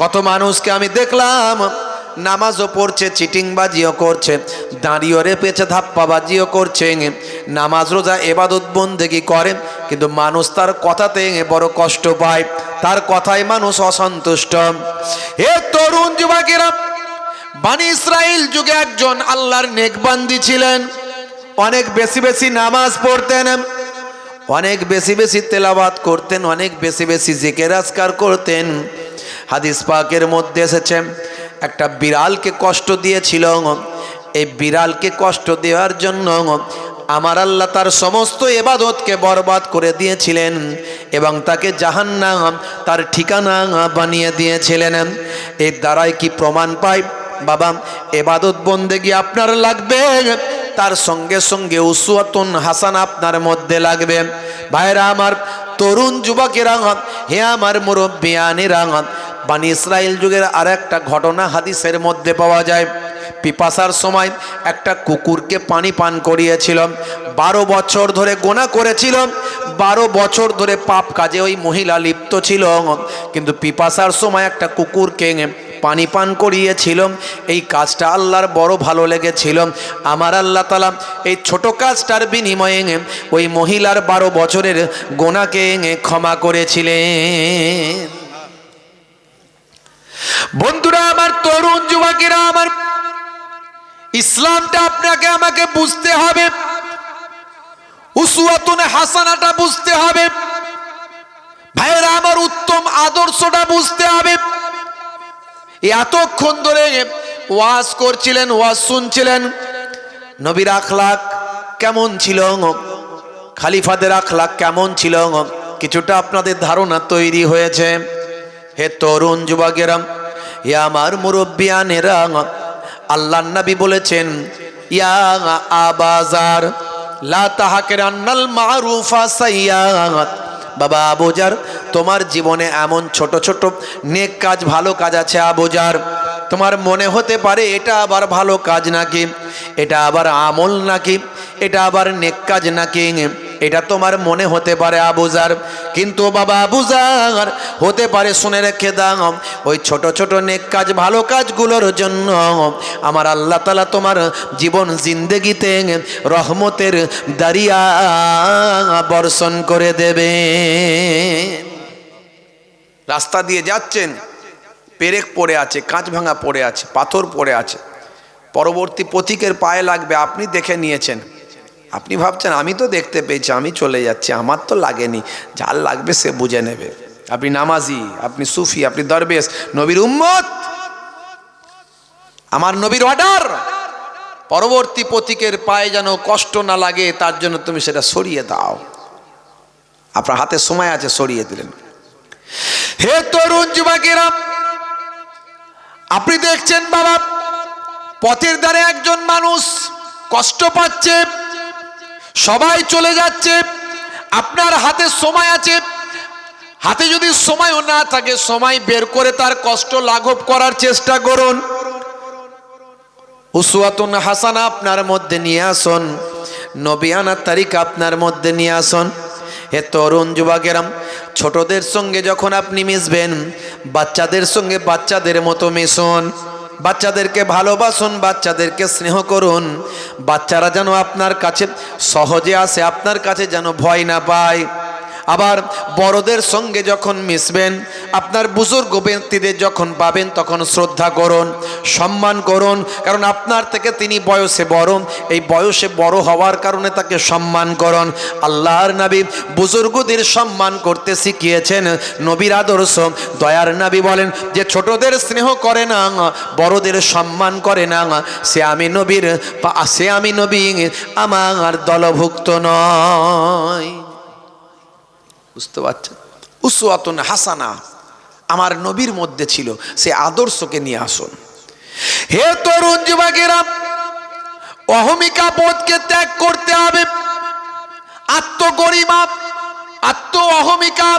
কত মানুষকে আমি দেখলাম নামাজও পড়ছে, চিটিংবাজিও করছে, দাঁড়িয়ে রেপেছে, ধাপ্পাবাজিও করছে, নামাজ রোজা ইবাদত বন্দেগী করে, কিন্তু মানুষ তার কথাতে বড় কষ্ট পায়, তার কথায় মানুষ অসন্তুষ্ট। হে তরুণ যুবকেরা, বনি ইসরাইল যুগে একজন আল্লাহর নেক বান্দি ছিলেন, অনেক বেশি বেশি নামাজ পড়তেন, অনেক বেশি বেশি তেলাওয়াত করতেন, অনেক বেশি বেশি জিকির আজকার করতেন। হাদিস পাকের মধ্যে এসেছে একটা বিড়ালকে কষ্ট দিয়েছিল, এই বিড়ালকে কষ্ট দেওয়ার জন্য আমার আল্লাহ তার সমস্ত ইবাদতকে বরবাদ করে দিয়েছিলেন এবং তাকে জাহান্নাম তার ঠিকানা বানিয়ে দিয়েছিলেন। এর দ্বারাই কি প্রমাণ পাই বাবা, ইবাদত বন্দেগী আপনার লাগবে, তার সঙ্গে সঙ্গে উসওয়াতুন হাসানা আপনার মধ্যে লাগবে। ভাইরা আমার, তরুণ যুবকেরা, হে আমার মুরব্বিয়ানেরা, বনি ইসরাইল যুগের আর একটা ঘটনা হাদিসের মধ্যে পাওয়া যায়। পিপাসার সময় একটা কুকুরকে পানি পান করিয়েছিল, 12 বছর ধরে গোনা করেছিল, 12 বছর ধরে পাপ কাজে ওই মহিলা লিপ্ত ছিল, কিন্তু পিপাসার সময় একটা কুকুরকে পানি পান করিয়েছিল। এই কাজটা আল্লাহর বড় ভালো লেগেছিল। আমার আল্লাহ তাআলা এই ছোট কাজটার বিনিময়ে ওই মহিলার 12 বছরের গোনাকে ক্ষমা করেছিলেন। বন্ধুরা আমার, তরুণ যুবকেরা আমার, ইসলামটা আপনাকে আমাকে বুঝতে হবে, উসওয়াতুন হাসানাটা বুঝতে হবে। ভাইরা আমার, উত্তম আদর্শটা বুঝতে হবে। এতক্ষণ ধরে ওয়াজ করছিলেন, ওয়াজ শুনছিলেন, নবীর আখলাক কেমন ছিল, খালিফাদের আখলাক কেমন ছিল, কিছুটা আপনাদের ধারণা তৈরি হয়েছে। হে তরুণ যুবকেরা, হে আমার মুরব্বিয়ানেরা, আল্লাহর নবী বলেছেন, ইয়া আবাজার লা তাহকিরান্নাল মারুফা সাইয়্যাত। বাবা আবুজার, তোমার জীবনে এমন ছোট ছোট নেক কাজ, ভালো কাজ আছে আবুজার, তোমার মনে হতে পারে এটা আবার ভালো কাজ নাকি, এটা আবার আমল নাকি, এটা আবার নেক কাজ নাকি, এটা তোমার মনে হতে পারে আবুজার, কিন্তু বাবা আবুজার হতে পারে, শুনে রেখে দাও, ওই ছোট ছোট নেক কাজ, ভালো কাজগুলোর জন্য আমার আল্লাহ তাআলা তোমার জীবন জিন্দেগিতে রহমতের দারিয়া বর্ষণ করে দেবে। রাস্তা দিয়ে যাচ্ছেন, পেরেক পড়ে আছে, কাঁচ ভাঙা পড়ে আছে, পাথর পড়ে আছে, পরবর্তী পথিকের পায়ে লাগবে, আপনি দেখে নিয়েছেন, আপনি ভাবছেন আমি তো দেখতে পেয়েছি, আমি চলে যাচ্ছি, আমার তো লাগেনি, যার লাগবে সে বুঝে নেবে। আপনি নামাজি, আপনি সুফি, আপনি দরবেশ, নবীর উম্মত, আমার নবীর অর্ডার, পরবর্তী পথিকের পায়ে যেন কষ্ট না লাগে তার জন্য তুমি সেটা সরিয়ে দাও। আপনার হাতে সময় আছে, সরিয়ে দিলেন। হে তরুণ যুবকেরা, আপনি দেখছেন বাবা পথের ধারে একজন মানুষ কষ্ট পাচ্ছে, সবাই চলে যাচ্ছে, আপনার হাতে সময় আছে। হাতে যদি সময়ও না থাকে, সময় বের করে তার কষ্ট লাঘব করার চেষ্টা করুন। উসওয়াতুন হাসানা আপনার মধ্যে নিয়ে আসুন, নবিয়ানা তারিখ আপনার মধ্যে নিয়ে আসুন। হে তরুণ যুবকেরা, ছোটদের সঙ্গে যখন আপনি মিশবেন, বাচ্চাদের সঙ্গে বাচ্চাদের মতো মিশুন, বাচ্চাদেরকে ভালোবাসুন, বাচ্চাদেরকে স্নেহ করুন। বাচ্চারা যেন আপনার কাছে সহজে আসে, আপনার কাছে যেন ভয় না পায়। আবার বড়দের সঙ্গে যখন মিশবেন, আপনার বুজুর্গ ব্যক্তিদের যখন পাবেন তখন শ্রদ্ধা করুন, সম্মান করুন, কারণ আপনার থেকে তিনি বয়সে বড়, এই বয়সে বড় হওয়ার কারণে তাকে সম্মান করুন। আল্লাহর নবী বুজুর্গদের সম্মান করতে শিখিয়েছেন, নবীর আদর্শ। দয়ার নবী বলেন যে ছোটদের স্নেহ করে না, বড়দের সম্মান করে না, সে আমি নবী আমার দলভুক্ত নয়। বুঝতে পারছেন? উসওয়াতুন হাসানা আমার নবীর মধ্যে ছিল, সে আদর্শকে নিয়ে আসুন। হে তরুণ যুবকেরা, অহমিকা বোধকে ত্যাগ করতে হবে। আত্মগরিমা, আত্ম অহমিকা,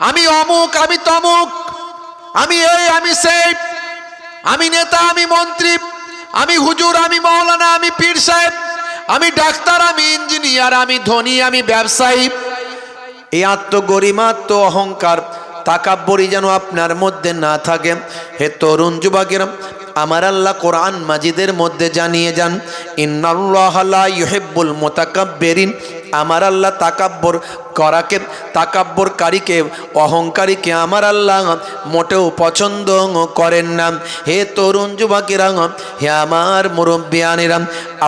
আমি অমুক, আমি তমুক, আমি এই, আমি সেই, আমি নেতা, আমি মন্ত্রী, আমি হুজুর, আমি মাওলানা, আমি পীর সাহেব, আমি ডাক্তার, আমি ইঞ্জিনিয়ার, আমি ধনী, আমি ব্যবসায়ী। এই আত্মগরিমা, আত্ম অহংকার, তাকাব্বরি যেন আপনার মধ্যে না থাকে। হে তরুণ যুবকেরা, আমার আল্লাহ কোরআন মাজিদের মধ্যে জানিয়ে যান, ইন্নাল্লাহা লা ইউহিব্বুল মুতাকাব্বিরিন, আমার আল্লাহ তাকাব্বরকারীকে, অহংকারীকে আমার আল্লাহ মোটেও পছন্দ করেন না। হে তরুণ যুবকেরা, হে আমার মুরব্বিয়ানেরা,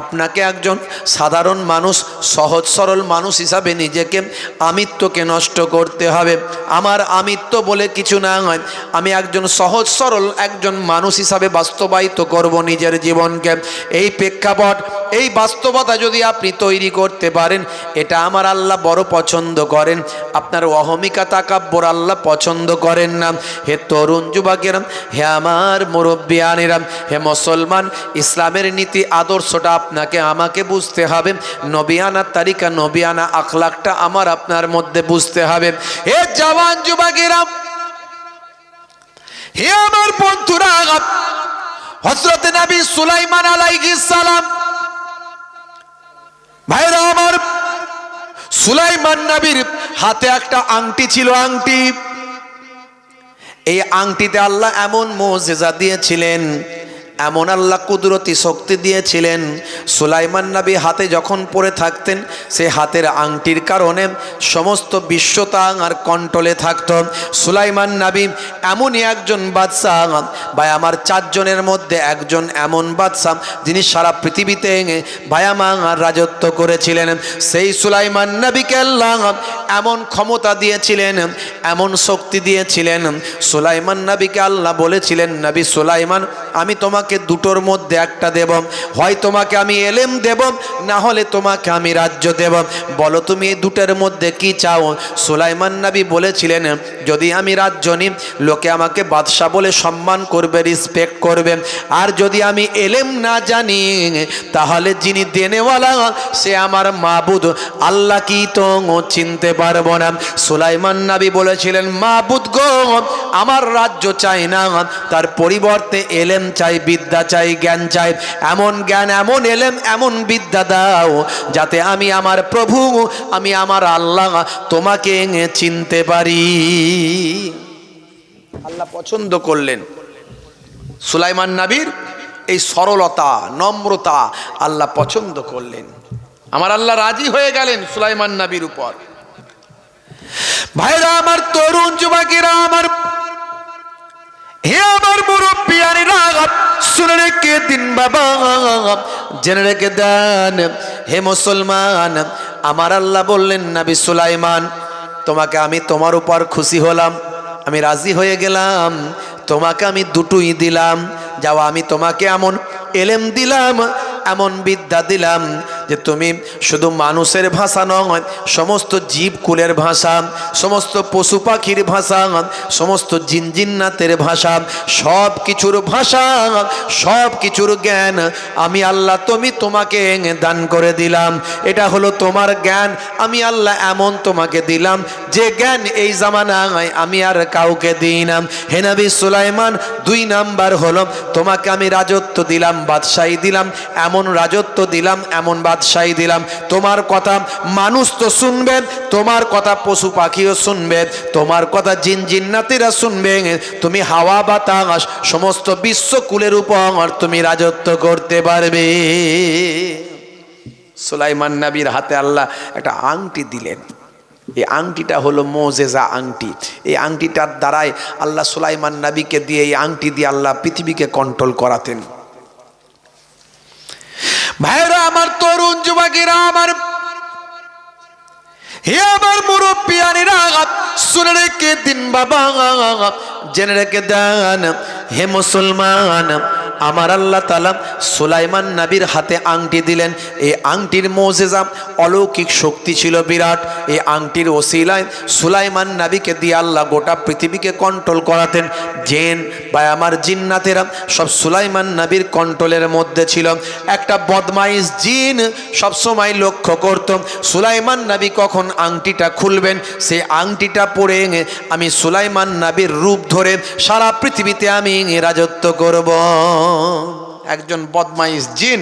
আপনাকে একজন সাধারণ মানুষ, সহজ সরল মানুষ হিসাবে নিজেকে, আমিত্বকে নষ্ট করতে হবে। আমার আমিত্ব বলে কিছু না হয়, আমি একজন সহজ সরল একজন মানুষ হিসাবে বাস্তবায়িত করব নিজের জীবনকে। এই প্রেক্ষাপট, এই বাস্তবতা যদি আপনি তৈরি করতে পারেন, এটা আমার আল্লাহ বড় পছন্দ করেন। আপনার অহমিকা, তাকাব্বর আল্লাহ পছন্দ করেন না। হে তরুণ যুবকেরা, হে আমার মুরব্বিয়ানেরা, হে মুসলমান, ইসলামের নীতি আদর্শটা আপনাকে আমাকে বুঝতে হবে। নবিয়ানা তারিকা, নবিয়ানা আখলাকটা আমার আপনার মধ্যে বুঝতে হবে। হে জওয়ান যুবকেরা, হে আমার বন্ধুরা, হযরত নবী সুলাইমান আলাইহিস সালাম, ভাইরা আমার, সুলাইমান নবীর হাতে একটা আংটি ছিল, আংটি। এই আংটিতে আল্লাহ এমন মুজিজা দিয়েছিলেন, এমন আল্লাহ কুদরতি শক্তি দিয়েছিলেন, সুলাইমান নবী হাতে যখন পরে থাকতেন, সে হাতের আংটির কারণে সমস্ত বিশ্বতা আর কন্ট্রোলে থাকত। সুলাইমান নবী এমনই একজন বাদশাহ, ভাই আমার, চারজনের মধ্যে একজন এমন বাদশাহ যিনি সারা পৃথিবীতে ভাই আমার রাজত্ব করেছিলেন। সেই সুলাইমান নবীকে আল্লাহ এমন ক্ষমতা দিয়েছিলেন, এমন শক্তি দিয়েছিলেন। সুলাইমান নবীকে আল্লাহ বলেছিলেন, নবী সুলাইমান, আমি তোমাকে দুটোর মধ্যে একটা দেব, হয় তোমাকে আমি এলেম দেব, না হলে তোমাকে আমি রাজ্য দেব। বলো তুমি এই দুটোর মধ্যে কি চাও? সুলাইমান নবী বলেছিলেন, যদি আমি রাজ্য নিই, লোকে আমাকে বাদশা বলে সম্মান করবে, রেসপেক্ট করবে। আর যদি আমি এলেম না জানি, তাহলে যিনি দেনেওয়ালা সে আমার মাবুদ আল্লাহ কি তো চিনতে পারবো না। সুলাইমান নবী বলেছিলেন, মাবুদ গো, আমার রাজ্য চাই না, তার পরিবর্তে এলেম চাই, বিদ্যা চাই, জ্ঞান চাই। এমন জ্ঞান, এমন এলেম, এমন বিদ্যা দাও যাতে আমি আমার প্রভু, আমি আমার আল্লাহ তোমাকে চিনতে পারি। আল্লাহ পছন্দ করলেন সুলাইমান নবীর এই সরলতা, নম্রতা আল্লাহ পছন্দ করলেন। আমার আল্লাহ রাজি হয়ে গেলেন সুলাইমান নবীর উপর। ভাইরা আমার, তরুণ যুবকেরা আমার, হে আমার মুরব্বিয়ানেরা, শুনে রেখে দিন বাবা, জেনে রেখে দেন। হে মুসলমান, আমার আল্লাহ বললেন, নবী সুলাইমান তোমাকে আমি তোমার উপর খুশি হলাম, আমি রাজি হয়ে গেলাম, তোমাকে আমি দুটোই দিলাম। যাও, আমি তোমাকে এমন এলেম দিলাম, এমন বিদ্যা দিলাম যে তুমি শুধু মানুষের ভাষা নয়, সমস্ত জীবকুলের ভাষা, সমস্ত পশু পাখির ভাষা, সমস্ত জিনজিন্নাতের ভাষা, সব কিছুর ভাষা, সব কিছুর জ্ঞান আমি আল্লাহ তোমাকে দান করে দিলাম। এটা হলো তোমার জ্ঞান, আমি আল্লাহ এমন তোমাকে দিলাম যে জ্ঞান এই জামানায় আমি আর কাউকে দিই না। হে নবী সুলাইমান, 2 নাম্বার হলো তোমাকে আমি রাজত্ব দিলাম, বাদশাহী দিলাম, এমন রাজত্ব দিলাম, এমন বাদশাহী দিলাম, তোমার কথা মানুষ তো শুনবে, তোমার কথা পশু পাখিও শুনবে, তোমার কথা জিন জিন্নাতিরা শুনবে, তুমি হাওয়া বাতাস সমস্ত বিশ্বকুলের উপর তুমি রাজত্ব করতে পারবে। সুলাইমান নবীর হাতে আল্লাহ একটা আংটি দিলেন। এই আংটিটা হলো মোজেজা আংটি। এই আংটিটার দ্বারাই আল্লাহ সুলাইমান নবীকে দিয়ে, এই আংটি দিয়ে আল্লাহ পৃথিবীকে কন্ট্রোল করাতেন। ভাইরা আমার, তরুণ যুবকেরা আমার, হে আমার মুরব্বিয়ানেরা, শুনে রেখে দিন বাবা, জেনে রেখে দেন হে মুসলমান, আমার আল্লাহ তাআলা সুলাইমান নবীর হাতে আংটি দিলেন। এই আংটির মোজেজা, অলৌকিক শক্তি ছিল বিরাট। এই আংটির ওসিলায় সুলাইমান নবীকে দিয়ে আল্লাহ গোটা পৃথিবীকে কন্ট্রোল করাতেন। জিন বা আমার জিন্নাতেরা সব সুলাইমান নবীর কন্ট্রোলের মধ্যে ছিল। একটা বদমাইশ জিন সবসময় লক্ষ্য করত সুলাইমান নবী কখন আংটিটা খুলবেন, সেই আংটিটা পরে আমি সুলাইমান নবীর রূপ ধরে সারা পৃথিবীতে আমি রাজত্ব করব। একজন বদমাইশ জিন,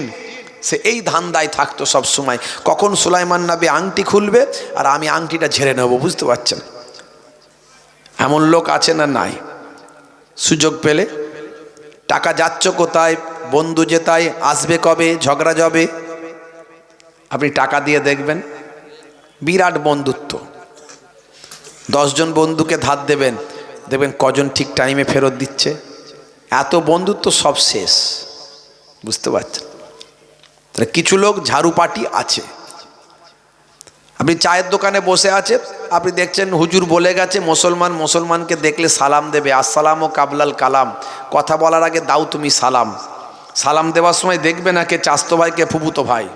সে এই ধান্দায় থাকতো সব সময়, কখন সুলাইমান নবী আংটি খুলবে আর আমি আংটিটা ঝেড়ে নেব। বুঝতে পারছেন? এমন লোক আছে না নাই? সুযোগ পেলে টাকা যাচ্ছ কোথায়, বন্ধু যেতায়, আসবে কবে, ঝগড়া যাবে, আপনি টাকা দিয়ে দেখবেন, বিরাট বন্ধুত্ব। 10 জন বন্ধুকে ধার দেবেন, দেখবেন কজন ঠিক টাইমে ফেরত দিচ্ছে। এত বন্ধুত্ব সব শেষ। বুঝতে পারছেন? তাহলে কিছু লোক ঝাড়ু পাটি আছে। আপনি চায়ের দোকানে বসে আছে, আপনি দেখছেন হুজুর বলে গেছে মুসলমান মুসলমানকে দেখলে সালাম দেবে, আসসালাম ও কাবলাল কালাম, কথা বলার আগে দাও তুমি সালাম। সালাম দেওয়ার সময় দেখবে না কে চাচতো ভাই, কে ফুফুতো ভাই,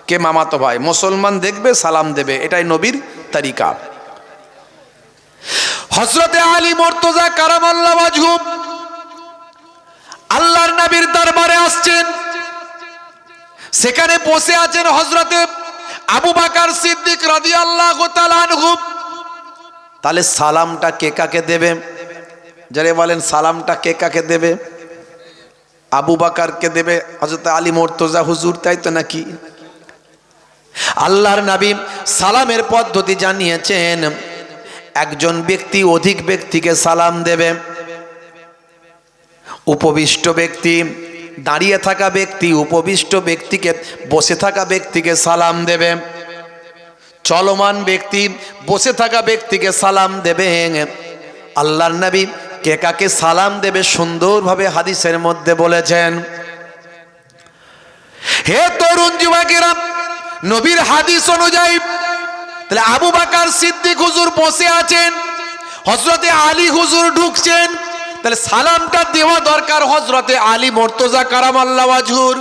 কে মামাতো ভাই, মুসলমান দেখবে সালাম দেবে। এটাই নবীর তরিকা। হযরতে আলী মুর্তজা কারামাল্লাহু ওয়াজহু আল্লাহর নবীর দরবারে আসছেন। সেখানে বসে আছেন হযরতে আবু বকর সিদ্দিক রাদিয়াল্লাহু তাআলা আনহু। তাহলে সালামটা কে কাকে দেবে? যারা বলেন সালামটা কে কাকে দেবে? আবু বকরকে দেবে হযরতে আলী মুর্তজা হুজুর, তাই তো নাকি? আল্লাহর নবী সালামের পদ্ধতি জানিয়েছেন। একজন ব্যক্তি অধিক ব্যক্তিকে সালাম দেবে। উপবিষ্ট ব্যক্তি, দাঁড়িয়ে থাকা ব্যক্তি উপবিষ্ট ব্যক্তিকে, বসে থাকা ব্যক্তিকে সালাম দেবে। চলমান ব্যক্তি বসে থাকা ব্যক্তিকে সালাম দেবে। আল্লাহর নবী কে কাকে সালাম দেবে সুন্দরভাবে হাদিসের মধ্যে বলেছেন। হে তরুণ যুবকেরা, নবীর হাদিস অনুযায়ী তাহলে আবু বকর সিদ্দিক হুজুর বসে আছেন, হযরতে আলী হুজুর ঢুকছেন, তাহলে সালামটা দেওয়া দরকার হযরতে আলী মুর্তজা কারামাল্লাহু ওয়াজহুর।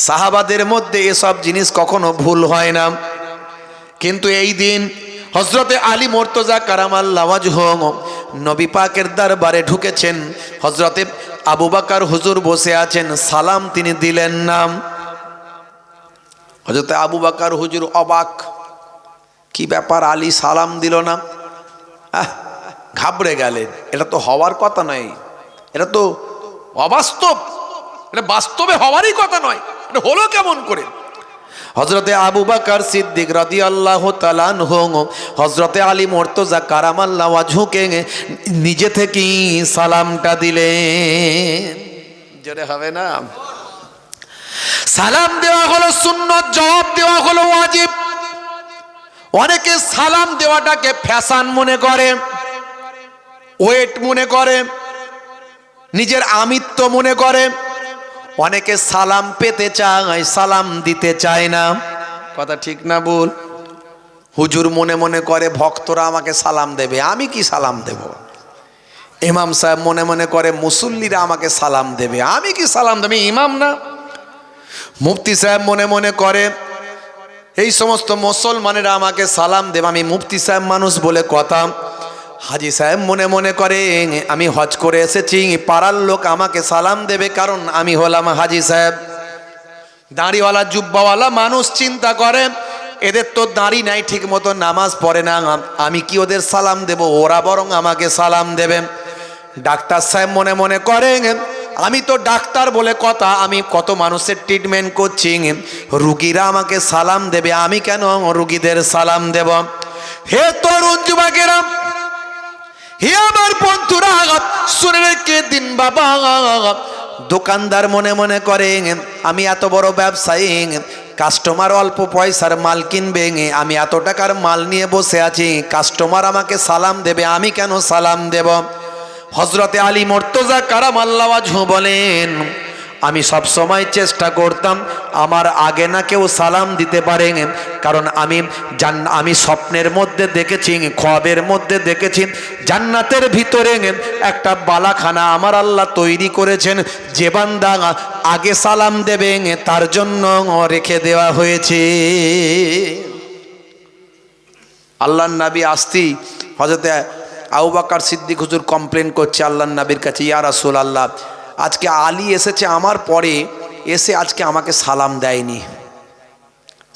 সাহাবাদের মধ্যে এসব জিনিস কখনো ভুল হয় না, কিন্তু এই দিন হযরতে আলী মুর্তজা কারামাল্লাহু ওয়াজহু নবী পাকের দরবারে ঢুকেছেন। হযরতে আবু বকর হুজুর বসে আছেন, সালাম তিনি দিলেন না। হযরতে আবু বকর হুজুর অবাক, কি ব্যাপার, আলী সালাম দিল না? ঘাবড়ে গেলেন। এটা তো হওয়ার কথা নয়, এটা তো অবাস্তব, এটা বাস্তবে হওয়ারই কথা নয়, এটা হলো কেমন করে? হযরতে আবু বকর সিদ্দিক রাদিয়াল্লাহু তাআলা আনহু হযরতে আলী মুর্তজা কারামাল্লাহু ওয়াজহুকে নিজে থেকেই সালামটা দিলেন। জোরে হবে না? সালাম দেওয়া হলো সুন্নত, জবাব দেওয়া হলো ওয়াজিব। অনেকে সালাম দেওয়াটাকে ফ্যাশন মনে করে, ওয়েট মনে করে, নিজের আমিত্ব মনে করে। অনেকে সালাম পেতে চায়, সালাম দিতে চায় না। কথা ঠিক না ভুল? হুজুর মনে মনে করে ভক্তরা আমাকে সালাম দেবে, আমি কি সালাম দেব। ইমাম সাহেব মনে মনে করে মুসল্লিরা আমাকে সালাম দেবে, আমি কি সালাম দেব, ইমাম না। মুফতি সাহেব মনে মনে করে এই সমস্ত মুসলমানেরা আমাকে সালাম দেবে, আমি মুফতি সাহেব মানুষ বলে কথা। হাজি সাহেব মনে মনে করে আমি হজ করে এসেছি, পাড়ার লোক আমাকে সালাম দেবে, কারণ আমি হলাম হাজি সাহেব। দাড়িওয়ালা জুব্বাওয়ালা মানুষ চিন্তা করে এদের তো দাড়ি নাই, ঠিক মতো নামাজ পড়ে না, আমি কি ওদের সালাম দেব, ওরা বরং আমাকে সালাম দেবে। ডাক্তার সাহেব মনে মনে করেন আমি তো ডাক্তার বলে কথা, আমি কত মানুষের ট্রিটমেন্ট করছি, রুগীরা আমাকে সালাম দেবে, আমি কেন রুগীদের সালাম দেব। হে তরুণ যুবকেরা, হে আমার বন্ধুরা, শুনে রেখে দিন বাবা। দোকানদার মনে মনে করে আমি এত বড় ব্যবসায়ী, কাস্টমার অল্প পয়সার মাল কিনবে, আমি এত টাকার মাল নিয়ে বসে আছি, কাস্টমার আমাকে সালাম দেবে, আমি কেন সালাম দেব। হযরতে আলী মুর্তজা কারামাল্লাহু ওয়াজহু বলেন আমি সব সময় চেষ্টা করতাম আমার আগে না কেউ সালাম দিতে পারে, কারণ আমি স্বপ্নের মধ্যে দেখেছি, খ্বাবের মধ্যে দেখেছি জান্নাতের ভিতরে একটা বালাখানা আমার আল্লাহ তৈরি করেছেন, যে বান্দা আগে সালাম দেবে তার জন্য রেখে দেওয়া হয়েছে। আল্লাহর নবী আসতি হযরতে আবু বকর সিদ্দিক হুজুর কমপ্লেন করছে আল্লাহর নবীর কাছে, ইয়া রাসূলুল্লাহ, আজকে আলী এসেছে আমার পরে, এসে আজকে আমাকে সালাম দেয়নি।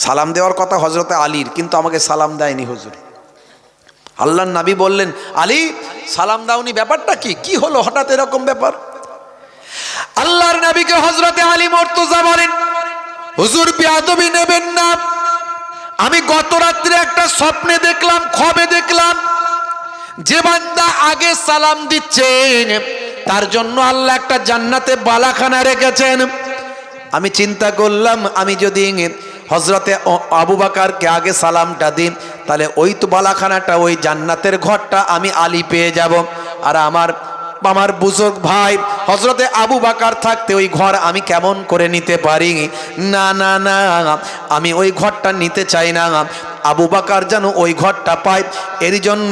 সালাম দেওয়ার কথা হযরতে আলীর, কিন্তু আমাকে সালাম দেয়নি হুজুর। আল্লাহর নবী বললেন আলী সালাম দাওনি, ব্যাপারটা কি, কি হলো হঠাৎ এরকম ব্যাপার। আল্লাহর নবীকে হযরতে আলী মুর্তজা বলেন হুজুর বেয়াদবি নেবেন না, আমি গত রাত্রে একটা স্বপ্নে দেখলাম, খ্বাবে দেখলাম যে বান্দা আগে সালাম দিচ্ছে তার জন্য আল্লাহ একটা জান্নাতে বালাখানা রেখেছেন। আমি চিন্তা করলাম আমি যদি হযরতে আবু বকরকে আগে সালামটা দিই তাহলে ওই তো বালাখানাটা, ওই জান্নাতের ঘরটা আমি আলী পেয়ে যাব, আর আমার বুজুর্গ ভাই হযরতে আবু বকর থাকতে ওই ঘর আমি কেমন করে নিতে পারি। না না না, আমি ওই ঘরটা নিতে চাই না, আবু বকর যেন ওই ঘরটা পায়, এর জন্য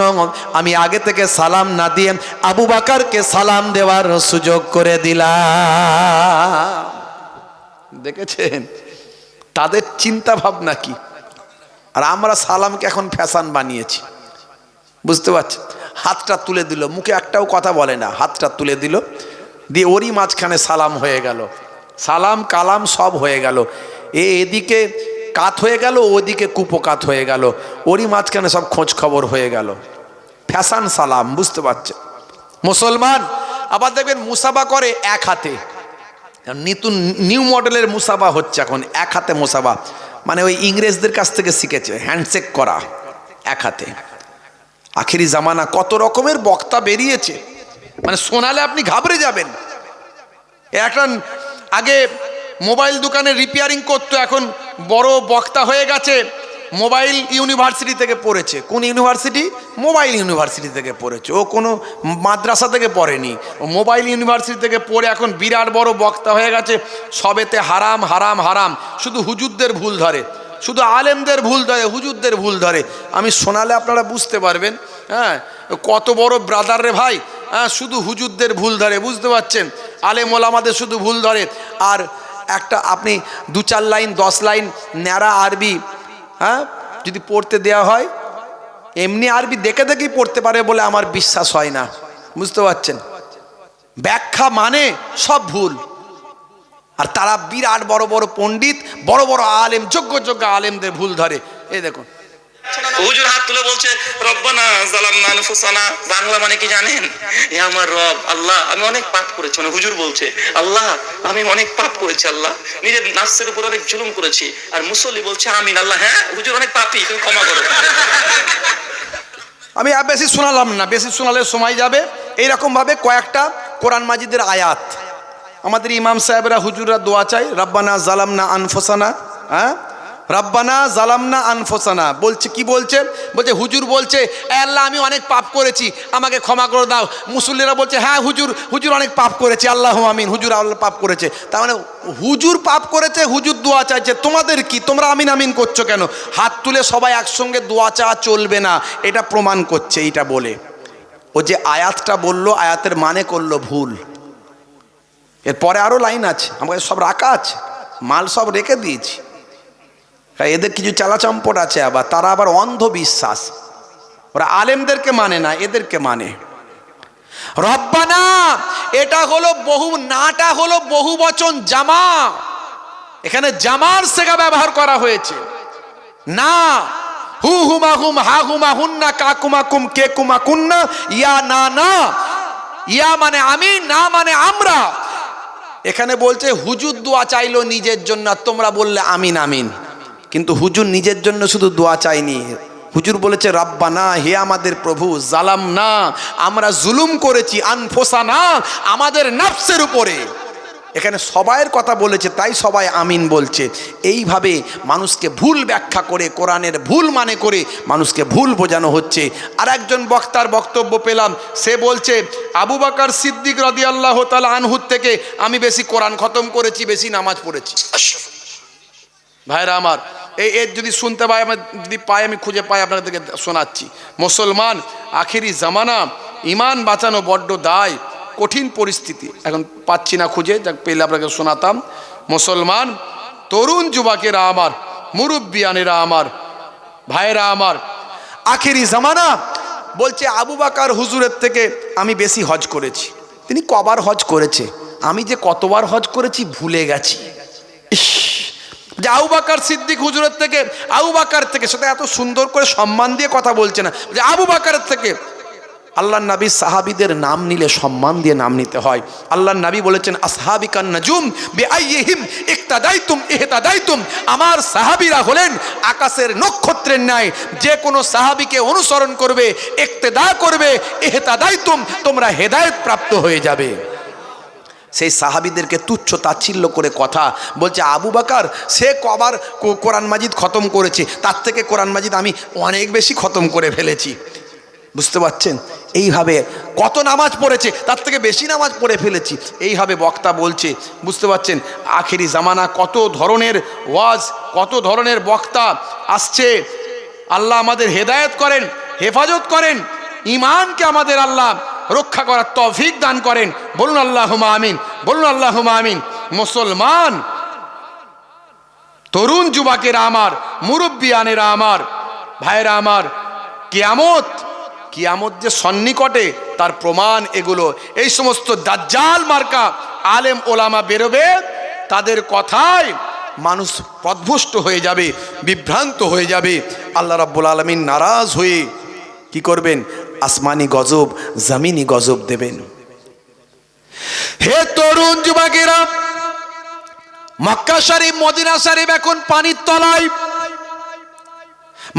আমি আগে থেকে সালাম না দিয়ে আবু বকরকে সালাম দেওয়ার সুযোগ করে দিলাম। দেখেছেন তাদের চিন্তা ভাবনা কি, আর আমরা সালামকে এখন ফ্যাশন বানিয়েছি, বুঝতে পারছেন। হাতটা তুলে দিল, মুখে একটাও কথা বলে না, হাতটা তুলে দিল, দিয়ে ওরই মাঝখানে সালাম হয়ে গেল, সালাম কালাম সব হয়ে গেল, এদিকে কাত হয়ে গেল, ওদিকে কুপকাত হয়ে গেল, ওরই মাঝখানে সব খোঁজ খবর হয়ে গেল, ফ্যাশন সালাম, বুঝতে পারছেন। মুসলমান আবার দেখবেন মুসাফা করে এক হাতে, নিউ মডেলের মুসাফা হচ্ছে এখন, এক হাতে মুসাফা, মানে ওই ইংরেজদের কাছ থেকে শিখেছে হ্যান্ডশেক করা এক হাতে। আখিরি জামানা কত রকমের বক্তা বেরিয়েছে, মানে শোনালে আপনি ঘাবড়ে যাবেন। একটা আগে মোবাইল দোকানে রিপেয়ারিং করতো, এখন বড় বক্তা হয়ে গেছে, মোবাইল ইউনিভার্সিটি থেকে পড়েছে। কোন ইউনিভার্সিটি? মোবাইল ইউনিভার্সিটি থেকে পড়েছে, ও কোনো মাদ্রাসা থেকে পড়েনি, ও মোবাইল ইউনিভার্সিটি থেকে পড়ে এখন বিরাট বড় বক্তা হয়ে গেছে। সবেতে হারাম হারাম হারাম, শুধু হুজুরদের ভুল ধরে, শুধু আলেমদের ভুল ধরে, হুজুরদের ভুল ধরে। আমি শোনালে আপনারা বুঝতে পারবেন, হ্যাঁ কত বড় ব্রাদার রে ভাই, হ্যাঁ শুধু হুজুরদের ভুল ধরে, বুঝতে পারছেন। আলেম ওলামাদের শুধু ভুল ধরে। আর একটা আপনি 2-4 লাইন 10 লাইন ন্যাড়া আরবি হ্যাঁ যদি পড়তে দেওয়া হয়, এমনি আরবি দেখে দেখেই পড়তে পারে বলে আমার বিশ্বাস হয় না, বুঝতে পারছেন। ব্যাখ্যা মানে সব ভুল, আর তারা বিরাট বড় বড় পণ্ডিত, বড় বড় আলেম, যোগ্য যোগ্য আলেমদের ভুল ধরে। এই দেখুন হুজুর হাত তুলে বলছে রব্বানা যালামনা আনফুসানা, বাংলা মানে কি জানেন? হে আমার রব আল্লাহ, আমি অনেক পাপ করেছি। মানে হুজুর বলছে আল্লাহ আমি অনেক পাপ করেছি, আল্লাহ নিজের নাফসের উপর অনেক জুলুম করেছি। আর মুসল্লি বলছে আমিন, আল্লাহ হ্যাঁ হুজুর অনেক পাপী, তুমি ক্ষমা করো। আমি বেশি শোনালাম না, বেশি শোনালে সময় যাবে। এইরকম ভাবে কয়েকটা কোরআন মাজিদের আয়াত আমাদের ইমাম সাহেবরা হুজুররা দোয়া চাই, রব্বানা যালামনা আনফুসানা, হ্যাঁ রব্বানা জালামনা আনফুসানা বলছে, কি বলছে? বলছে হুজুর বলছে এ আল্লাহ আমি অনেক পাপ করেছি, আমাকে ক্ষমা করে দাও। মুসল্লিরা বলছে হ্যাঁ হুজুর অনেক পাপ করেছে, আল্লাহ আমিন, হুজুর আল্লাহ পাপ করেছে। তার মানে হুজুর পাপ করেছে, হুজুর দোয়া চাইছে, তোমাদের কি, তোমরা আমিন আমিন করছো কেন? হাত তুলে সবাই একসঙ্গে দোয়া চাওয়া চলবে না, এটা প্রমাণ করছে এইটা বলে। ও যে আয়াতটা বললো, আয়াতের মানে করলো ভুল। এরপরে আরও লাইন আছে, আমাকে সব রাখা আছে, মাল সব রেখে দিয়েছি। এদের কিছু চালাচম্পট আছে, আবার তারা আবার অন্ধবিশ্বাস, ওরা আলেমদেরকে মানে না, এদেরকে মানে। রব্বানা এটা হলো বহু, নাটা হলো বহু বচন জামা, এখানে জামার সেগা ব্যবহার করা হয়েছে। না হু হুমা হুম হা হুমা হুন্না কাকুমা কুম কে কুমা কুন্না, ইয়া না না, ইয়া মানে আমি, না মানে আমরা। এখানে বলছে হুজুর দোয়া চাইলো নিজের জন্য, তোমরা বললে আমিন আমিন, কিন্তু হুজুর নিজের জন্য শুধু দোয়া চাইনি, হুজুর বলেছে রব্বানা হে আমাদের প্রভু, জালাম না আমরা জুলুম করেছি, আনফুসানা আমাদের নফসের উপরে। এখানে সবাইয়ের কথা বলেছে, তাই সবাই আমিন বলছে। এইভাবে মানুষকে ভুল ব্যাখ্যা করে, কোরআনের ভুল মানে করে মানুষকে ভুল বোঝানো হচ্ছে। আর একজন বক্তার বক্তব্য পেলাম, সে বলছে আবু বকর সিদ্দিক রাদিয়াল্লাহু তাআলা আনহুর থেকে আমি বেশি কোরআন খতম করেছি, বেশি নামাজ পড়েছি। ভাইরা আমার, এর যদি শুনতে পাই, আমি যদি পাই, আমি খুঁজে পাই আপনাদেরকে শোনাচ্ছি। মুসলমান আখিরি জামানা, ইমান বাঁচানো বড্ড দায়, কঠিন পরিস্থিতি, এখন পাচ্ছি না খুঁজে, যা পেলে আপনাকে শোনাতাম। মুসলমান তরুণ যুবকেরা আমার, মুরব্বিয়ানেরা আমার, ভাইরা আমার, আখিরি জামানা বলছে আবু বকর হুজুরের থেকে আমি বেশি হজ করেছি। তিনি কবার হজ করেছে, আমি যে কতবার হজ করেছি ভুলে গেছি। যে আবু বকর সিদ্দিক হুজুরের থেকে, আবু বকর থেকে, সেটা এত সুন্দর করে সম্মান দিয়ে কথা বলছে না, যে আবু বকরের থেকে। আল্লাহর নবী সাহাবীদের নাম নিলে সম্মান দিয়ে নাম নিতে হয়। আল্লাহর নবী বলেছেন আসহাবিকান নাজুম বিআইহিম ইক্তাদাইতুম ইহতাদাইতুম, আমার সাহাবীরা হলেন আকাশের নক্ষত্রের ন্যায়, যে কোনো সাহাবীকে অনুসরণ করবে, ইক্তেদা করবে, ইহতাদাইতুম তোমরা হেদায়েত প্রাপ্ত হয়ে যাবে। সেই সাহাবীদেরকে তুচ্ছ তাচ্ছিল্য করে কথা বলছে আবু বকর সে কবার কোরআন মাজিদ খতম করেছে, তার থেকে কোরআন মাজিদ আমি অনেক বেশি খতম করে ফেলেছি। বুঝতে পারছেন? এইভাবে কত নামাজ পড়েছে, তার থেকে বেশি নামাজ পড়ে ফেলেছি, এইভাবে বক্তা বলছে। বুঝতে পারছেন? আখেরি জামানা, কত ধরনের ওয়াজ, কত ধরনের বক্তা আসছে। আল্লাহ আমাদের হেদায়েত করেন, হেফাজত করেন, ঈমানকে আমাদের আল্লাহ রক্ষা করার তৌফিক দান করেন। বলুন আল্লাহুম্মা আমিন, বলুন আল্লাহুম্মা আমিন। মুসলমান তরুণ যুবকেরা আমার, মুরব্বিয়ানেরা আমার, ভাইরা আমার, কিয়ামত যে সন্নিকটে তার প্রমাণ এগুলো। এই সমস্ত দাজ্জাল মার্কা আলেম ওলামা বেরোবে, তাদের কথায় মানুষ পথভ্রষ্ট হয়ে যাবে, বিভ্রান্ত হয়ে যাবে। আল্লাহ রাব্বুল আলামিন নারাজ হয়ে কি করবেন? আসমানি গজব, জমিনি গজব দেবেন। হে তরুণ যুবকেরা, মক্কা শরীফ, মদিনা শরীফ এখন পানির তলায়,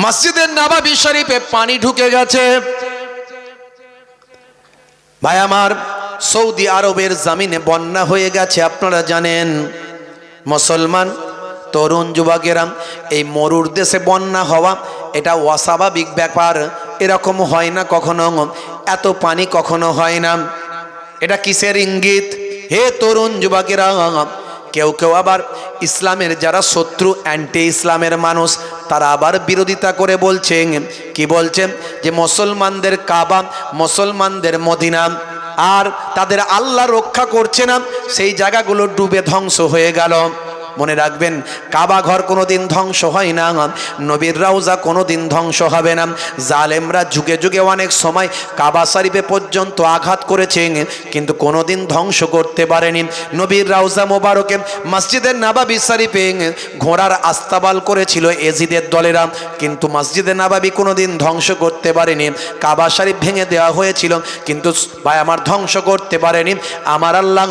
মসজিদে নববী শরীফে পানি ঢুকে গেছে। ভাই আমার, সৌদি আরবের জমিনে বন্যা হয়ে গেছে, আপনারা জানেন। মুসলমান তরুণ যুবকেরা, এই মরুর দেশে বন্যা হওয়া এটা অস্বাভাবিক ব্যাপার, এরকম হয় না কখনো, এত পানি কখনো হয় না। এটা কিসের ইঙ্গিত? হে তরুণ যুবকেরা, কেউ কেউ আবার ইসলামের যারা শত্রু, অ্যান্টি ইসলামের মানুষ, তারা আবার বিরোধিতা করে বলছেন, কি বলছেন? যে মুসলমানদের কাবা, মুসলমানদের মদিনা, আর তাদের আল্লাহ রক্ষা করছে না, সেই জায়গাগুলো ডুবে ধ্বংস হয়ে গেল। মনে রাখবেন, কাবা ঘর কোনোদিন ধ্বংস হয় না, নবীর রওজা কোনোদিন ধ্বংস হবে না। জালেমরা যুগে যুগে অনেক সময় কাবা শরীফে পর্যন্ত আঘাত করেছে, কিন্তু কোনোদিন ধ্বংস করতে পারেনি। নবীর রওজা মোবারকে, মসজিদের নববী শরীফে ঘোড়ার আস্তাবাল করেছিল এজিদের দলেরা, কিন্তু মসজিদে নববী কোনোদিন ধ্বংস করতে পারেনি। কাবা শরীফ ভেঙে দেওয়া হয়েছিল, কিন্তু ভাই আমার ধ্বংস করতে পারেনি। আমার আল্লাহ,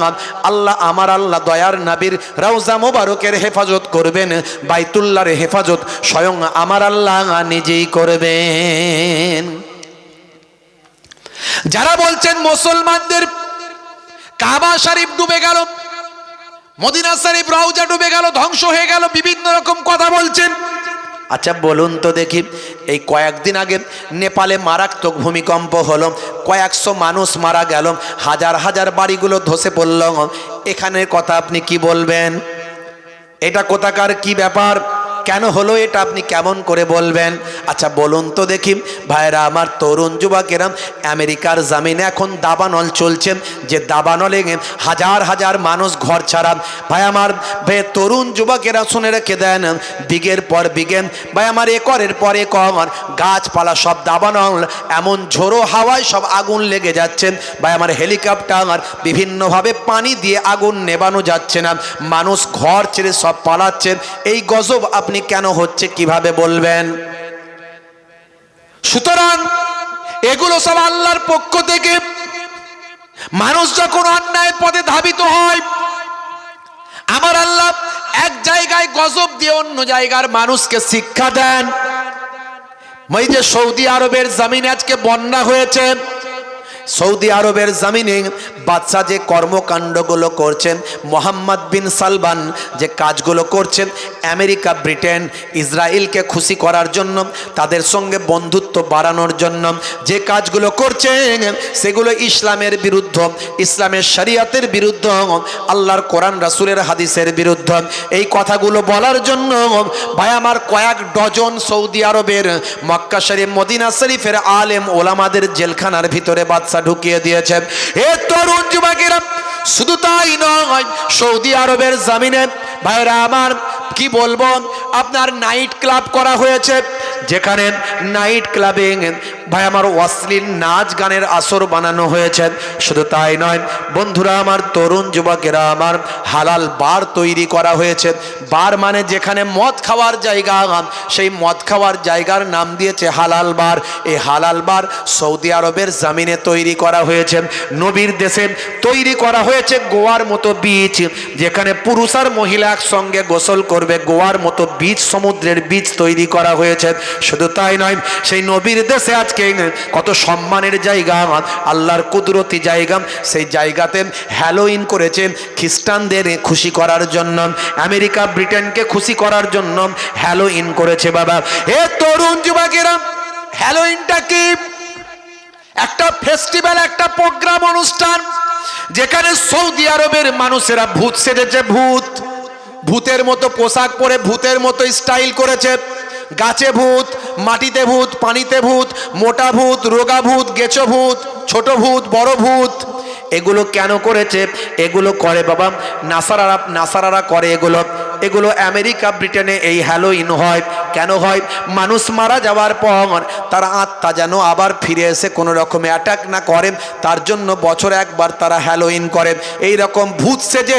আমার আল্লাহ দয়ার নবীর রওজা মোবারক হেফাজত করবেন, বাইতুল্লাহর হেফাজত স্বয়ং আমার আল্লাহ নিজেই করবেন। যারা বলছেন মুসলমানদের কাবা শরীফ ডুবে গেল, মদিনা শরীফ রওজা ডুবে গেল, ধ্বংস হয়ে গেল, বিভিন্ন রকম কথা বলছেন, আচ্ছা বলুন তো দেখি, এই কয়েকদিন আগে নেপালে মারাত্মক ভূমিকম্প হলো, কয়েকশো মানুষ মারা গেল, হাজার হাজার বাড়িগুলো ধসে পড়ল। এখানের কথা আপনি কি বলবেন? এটা কোথাকার কি ব্যাপার, কেন হলো এটা আপনি কেমন করে বলবেন? আচ্ছা বলুন তো দেখি ভাইরা আমার, তরুণ যুবকেরা, আমেরিকার জামিনে এখন দাবানল চলছে, যে দাবানলে হাজার হাজার মানুষ ঘর ছাড়া। ভাই আমার, ভাই তরুণ যুবকেরা শুনে রেখে দেন, বিঘের পর বিঘে, ভাই আমার একরের পর একর গাছপালা সব দাবানল, এমন ঝোড়ো হাওয়ায় সব আগুন লেগে যাচ্ছে। ভাই আমার হেলিকপ্টার বিভিন্নভাবে পানি দিয়ে আগুন নেবানো যাচ্ছে না, মানুষ ঘর ছেড়ে সব পালাচ্ছেন। এই গজব আপনি কেন হচ্ছে কিভাবে বলবেন? সুতরাং এগুলো সব আল্লাহর পক্ষ থেকে। মানুষ যখন অন্যায় পথে ধাবিত হয়, আমার আল্লাহ এক জায়গায় গজব দিয়ে অন্য জায়গার মানুষকে শিক্ষা দেন। এই যে সৌদি আরবের জমিনে আজকে বন্যা হয়েছে, সৌদি আরবের জমিনে বাদশা যে কর্মকাণ্ডগুলো করছেন, মোহাম্মদ বিন সালমান যে কাজগুলো করছেন, আমেরিকা, ব্রিটেন, ইসরায়েলকে খুশি করার জন্য, তাদের সঙ্গে বন্ধুত্ব বাড়ানোর জন্য যে কাজগুলো করছেন, সেগুলো ইসলামের বিরুদ্ধ, ইসলামের শরিয়তের বিরুদ্ধ, আল্লাহর কোরআন রাসূলের হাদিসের বিরুদ্ধ। এই কথাগুলো বলার জন্য ভাই আমার কয়েক ডজন সৌদি আরবের মক্কা শরীফ, মদিনা শরীফের আলেম ওলামাদের জেলখানার ভিতরে বাদশা ঢুকিয়ে দিয়েছেন। এ তরুণ যুবকেরা, শুধু তাই নয়, সৌদি আরবের জমিনে ভাইরা আমার কি বলবো, আপনার নাইট ক্লাব করা হয়েছে, যেখানে নাইট ক্লাবে ভাই আমার অশ্লীল নাচ গানের আসর বানানো হয়েছে। শুধু তাই নয় বন্ধুরা আমার, তরুণ যুবকেরা আমার, হালাল বার তৈরি করা হয়েছে। বার মানে যেখানে মদ খাওয়ার জায়গা, সেই মদ খাওয়ার জায়গার নাম দিয়েছে হালাল বার। এই হালাল বার সৌদি আরবের জমিনে তৈরি করা হয়েছে, নবীর দেশে তৈরি করা হয়েছে গোয়ার মতো বীচ, যেখানে পুরুষ আর মহিলা একসঙ্গে গোসল করবে, গোয়ার মতো বীচ, সমুদ্রের বীচ তৈরি করা হয়েছে। শুধু তাই নয়, সেই নবীর দেশে আজকে কত সম্মানের জায়গা, আল্লাহর কুদরতি জায়গা, সেই জায়গাতে হ্যালোইন করেছেন খ্রিস্টানদের খুশি করার জন্য, আমেরিকা ব্রিটেনকে খুশি করার জন্য হ্যালোইন করেছে। বাবা এ তরুণ যুবকেরা, হ্যালোইনটা কি? একটা ফেস্টিভ্যাল, একটা প্রোগ্রাম, অনুষ্ঠান, যেখানে সৌদি আরবের মানুষেরা ভূত সেজেছে, ভূতের মতো পোশাক পরে, ভূতের মতো স্টাইল করেছে। গাছে ভূত, মাটিতে ভূত, পানিতে ভূত, মোটা ভূত, রোগা ভূত, গেছো ভূত, ছোট ভূত, বড় ভূত। এগুলো কেন করেছে? এগুলো করে বাবা নাসারারা করে এগুলো আমেরিকা ব্রিটেনে এই হ্যালোইন হয়। কেন হয়? মানুষ মারা যাওয়ার পর তার আত্মা যেন আবার ফিরে এসে কোনো রকমে অ্যাটাক না করে, তার জন্য বছরে একবার তারা হ্যালোইন করে। এই রকম ভূত সেজে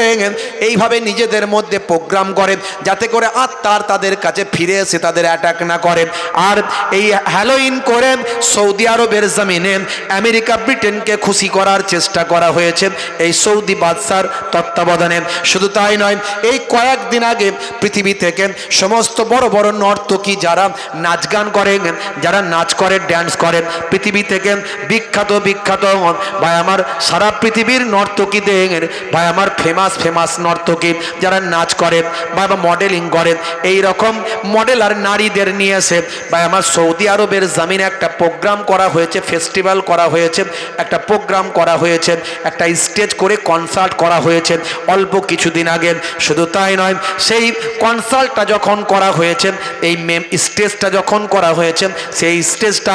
এইভাবে নিজেদের মধ্যে প্রোগ্রাম করে, যাতে করে আত্মার তাদের কাছে ফিরে এসে তাদের অ্যাটাক না করে। আর এই হ্যালোইন করে সৌদি আরবের জমিনে আমেরিকা ব্রিটেনকে খুশি করার চেষ্টা করা হয়েছে এই সৌদি বাদশার তত্ত্বাবধানে। শুধু তাই নয়, এই কয়েকদিন আগে পৃথিবী থেকে সমস্ত বড় বড় নর্তকী যারা নাচ গান করে, যারা নাচ করে, ড্যান্স করে, পৃথিবী থেকে বিখ্যাত ভাই আমার সারা পৃথিবীর নর্তকীদের, ভাই আমার ফেমাস নর্তকী যারা নাচ করে বা মডেলিং করে, এই রকম মডেল আর নারীদের নিয়ে এসে ভাই আমার সৌদি আরবের জমিনে একটা প্রোগ্রাম করা হয়েছে, ফেস্টিভ্যাল করা হয়েছে, একটা প্রোগ্রাম করা হয়েছে, একটা স্টেজ করে কনসার্ট করা হয়েছে অল্প কিছুদিন আগে। শুধু তাই নয়, সেই কনসার্টটা যখন করা হয়েছে, এই স্টেজটা যখন করা হয়েছে, সেই স্টেজটা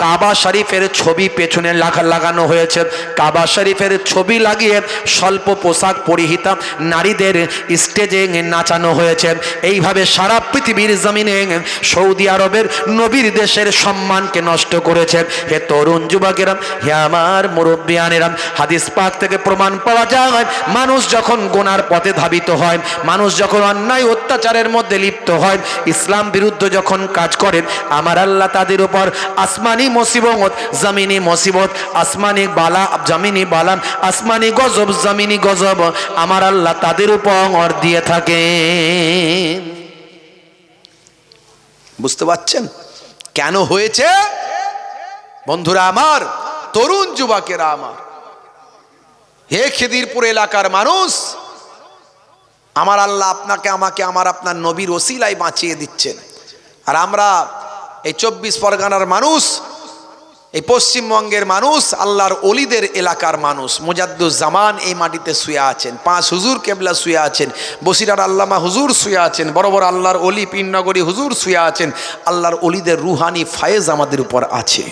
কাবা শরীফের ছবি পেছনে লাগানো হয়েছে। কাবা শরীফের ছবি লাগিয়ে স্বল্প পোশাক পরিহিতা নারীদের স্টেজে নাচানো হয়েছে। এইভাবে সারা পৃথিবীর জমিনে সৌদি আরবের নবীর দেশের সম্মানকে নষ্ট করেছে। হে তরুণ যুবকেরা, হে আমার মুরব্বিয়ানেরা, হাদিস পাক থেকে প্রমাণ পাওয়া যায়, মানুষ যখন গুনার পথে ধাবিত হয়, মানুষ যখন অন্যায় অত্যাচারের মধ্যে লিপ্ত হয়, ইসলাম বিরুদ্ধ যখন কাজ করে, আমার আল্লাহ তাদের উপর আসমানি মুসিবত, জমিনি মুসিবত, আসমানি বালা, জমিনি বালা, আসমানি গজব, জমিনি গজব আমার আল্লাহ তাদের উপর দিয়ে থাকে। বুঝতে পারছেন কেন হয়েছে? বন্ধুরা আমার, তরুণ যুবকেরা আমার, হে খিদিরপুর এলাকার মানুষ, আমার আল্লাহ আপনাকে, আমাকে, আমার আপনার নবীর ওসিলায় বাঁচিয়ে দিচ্ছেন। আর আমরা এই 24 পরগনার মানুষ, এই পশ্চিমবঙ্গের মানুষ, আল্লাহর অলিদের এলাকার মানুষ। মুজাদ্দুজ্জামান এই মাটিতে শুয়ে আছেন, 5 হুজুর কেবলা শুয়ে আছেন, বসিরার আল্লামা হুজুর শুয়ে আছেন, বড় বড় আল্লাহর অলি পীরনগরী হুজুর শুয়ে আছেন। আল্লাহর অলিদের রুহানি ফায়েজ আমাদের উপর আছে।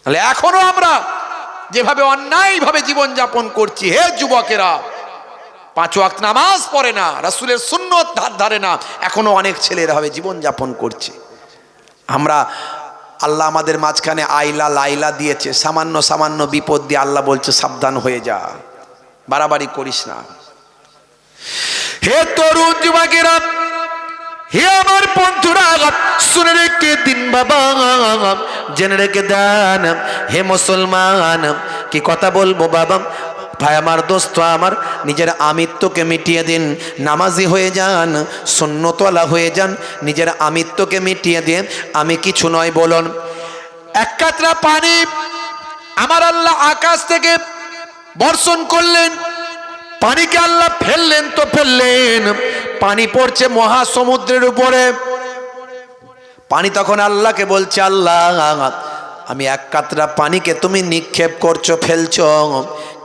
তাহলে এখনো আমরা যেভাবে অন্যায়ভাবে জীবনযাপন করছি, হে যুবকেরা, 5 ওয়াক্ত নামাজ পড়ে না, রাসূলের সুন্নত ধার ধারে না, এখনো অনেক ছেলেরা ভাবে জীবনযাপন করছে। আমরা আল্লাহ আমাদের মাঝখানে আইলা লাইলা দিয়েছে, সামান্য সামান্য বিপদ দিয়ে আল্লাহ বলছে সাবধান হয়ে যা, বাড়াবাড়ি করিস না। হে তরুণ যুবকেরা, হে আমার বন্ধুরা, শুনে রেখে দিন বাবা, জেনে রেখে দেন হে মুসলমান। কি কথা বলবো বাবা, ভাই আমার, দোস্ত আমার, নিজের আমিত্বকে মিটিয়ে দিন, নামাজি হয়ে যান, সুন্নতওয়ালা হয়ে যান, নিজের আমিত্বকে মিটিয়ে দিয়ে আমি কিছু নয় বলুন। এক কাতরা পানি আমার আল্লাহ আকাশ থেকে বর্ষণ করলেন, পানিকে আল্লাহ ফেললেন তো ফেললেন, পানি পড়ছে মহাসমুদ্রের উপরে। পানি তখন আল্লাহকে বলছে, আল্লাহ আমি এক কাতরা পানিকে তুমি নিক্ষেপ করছো, ফেলছো,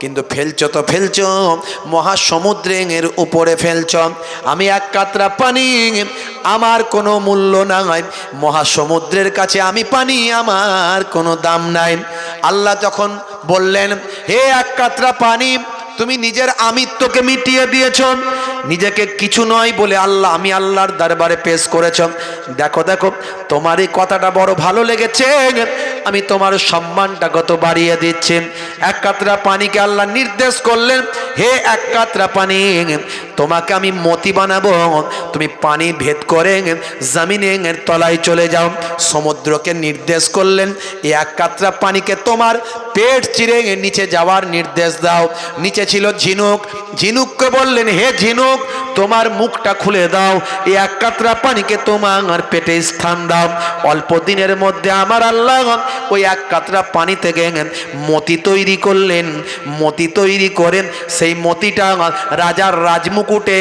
কিন্তু ফেলছো তো ফেলছো মহাসমুদ্রের উপরে ফেলছো। আমি এক কাতরা পানি, আমার কোনো মূল্য নাই, মহাসমুদ্রের কাছে আমি পানি, আমার কোনো দাম নাই। আল্লাহ তখন বললেন, হে এক কাতরা পানি, তুমি নিজের আমিত্বকে মিটিয়ে দিয়েছ, নিজেকে কিছু নয় বলে আল্লাহ, আমি আল্লাহর দরবারে পেশ করেছ। দেখো দেখো, তোমার এই কথাটা বড় ভালো লেগেছে, আমি তোমার সম্মানটা কত বাড়িয়ে দিচ্ছি। এক কাতরা পানিকে আল্লাহ নির্দেশ করলেন, হে এক কাতরা পানি, তোমাকে আমি মতি বানাবো, তুমি পানি ভেদ করে জমিনের তলায় চলে যাও। সমুদ্রকে নির্দেশ করলেন, এই এক কাতরা পানিকে তোমার পেট চিরে নিচে যাওয়ার নির্দেশ দাও। নিচে ছিল ঝিনুক, ঝিনুককে বললেন, হে ঝিনুক, তোমার মুখটা খুলে দাও, এই এক কাতরা পানিকে তোমার পেটে স্থান দাও। অল্প দিনের মধ্যে আমার আল্লাহ ওই এক কাতরা পানি থেকে মতি তৈরি করলেন। মতি তৈরি করেন, সেই মতিটা রাজার রাজমুকুটে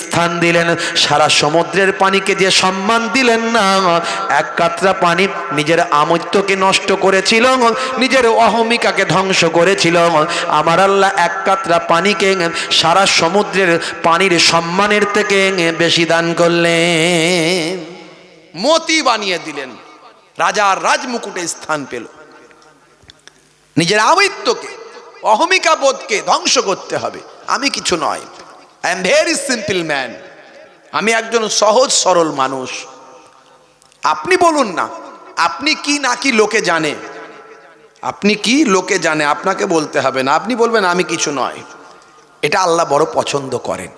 স্থান দিলেন। সারা সমুদ্রের পানিকে যে সম্মান দিলেন না, এক কাতরা পানি নিজের আমিত্বকে নষ্ট করেছিল, নিজের অহমিকাকে ধ্বংস করেছিল। আমার আল্লাহ এক কাতরা পানিকে সারা সমুদ্রের পানির সম্মানের থেকে বেশি দান করলেন, মতি বানিয়ে দিলেন, রাজার রাজমুকুটে স্থান পেল। নিজের আমিত্বকে, অহমিকা বোধকে ধ্বংস করতে হবে। আমি কিছু নয়, I am very simple man, আমি একজন সহজ সরল মানুষ। আপনি বলুন না, আপনি কি না কি লোকে জানে, আপনি কি লোকে জানে, আপনাকে বলতে হবে না, আপনি বলবেন আমি কিছু নয়। এটা আল্লাহ বড় পছন্দ করেন।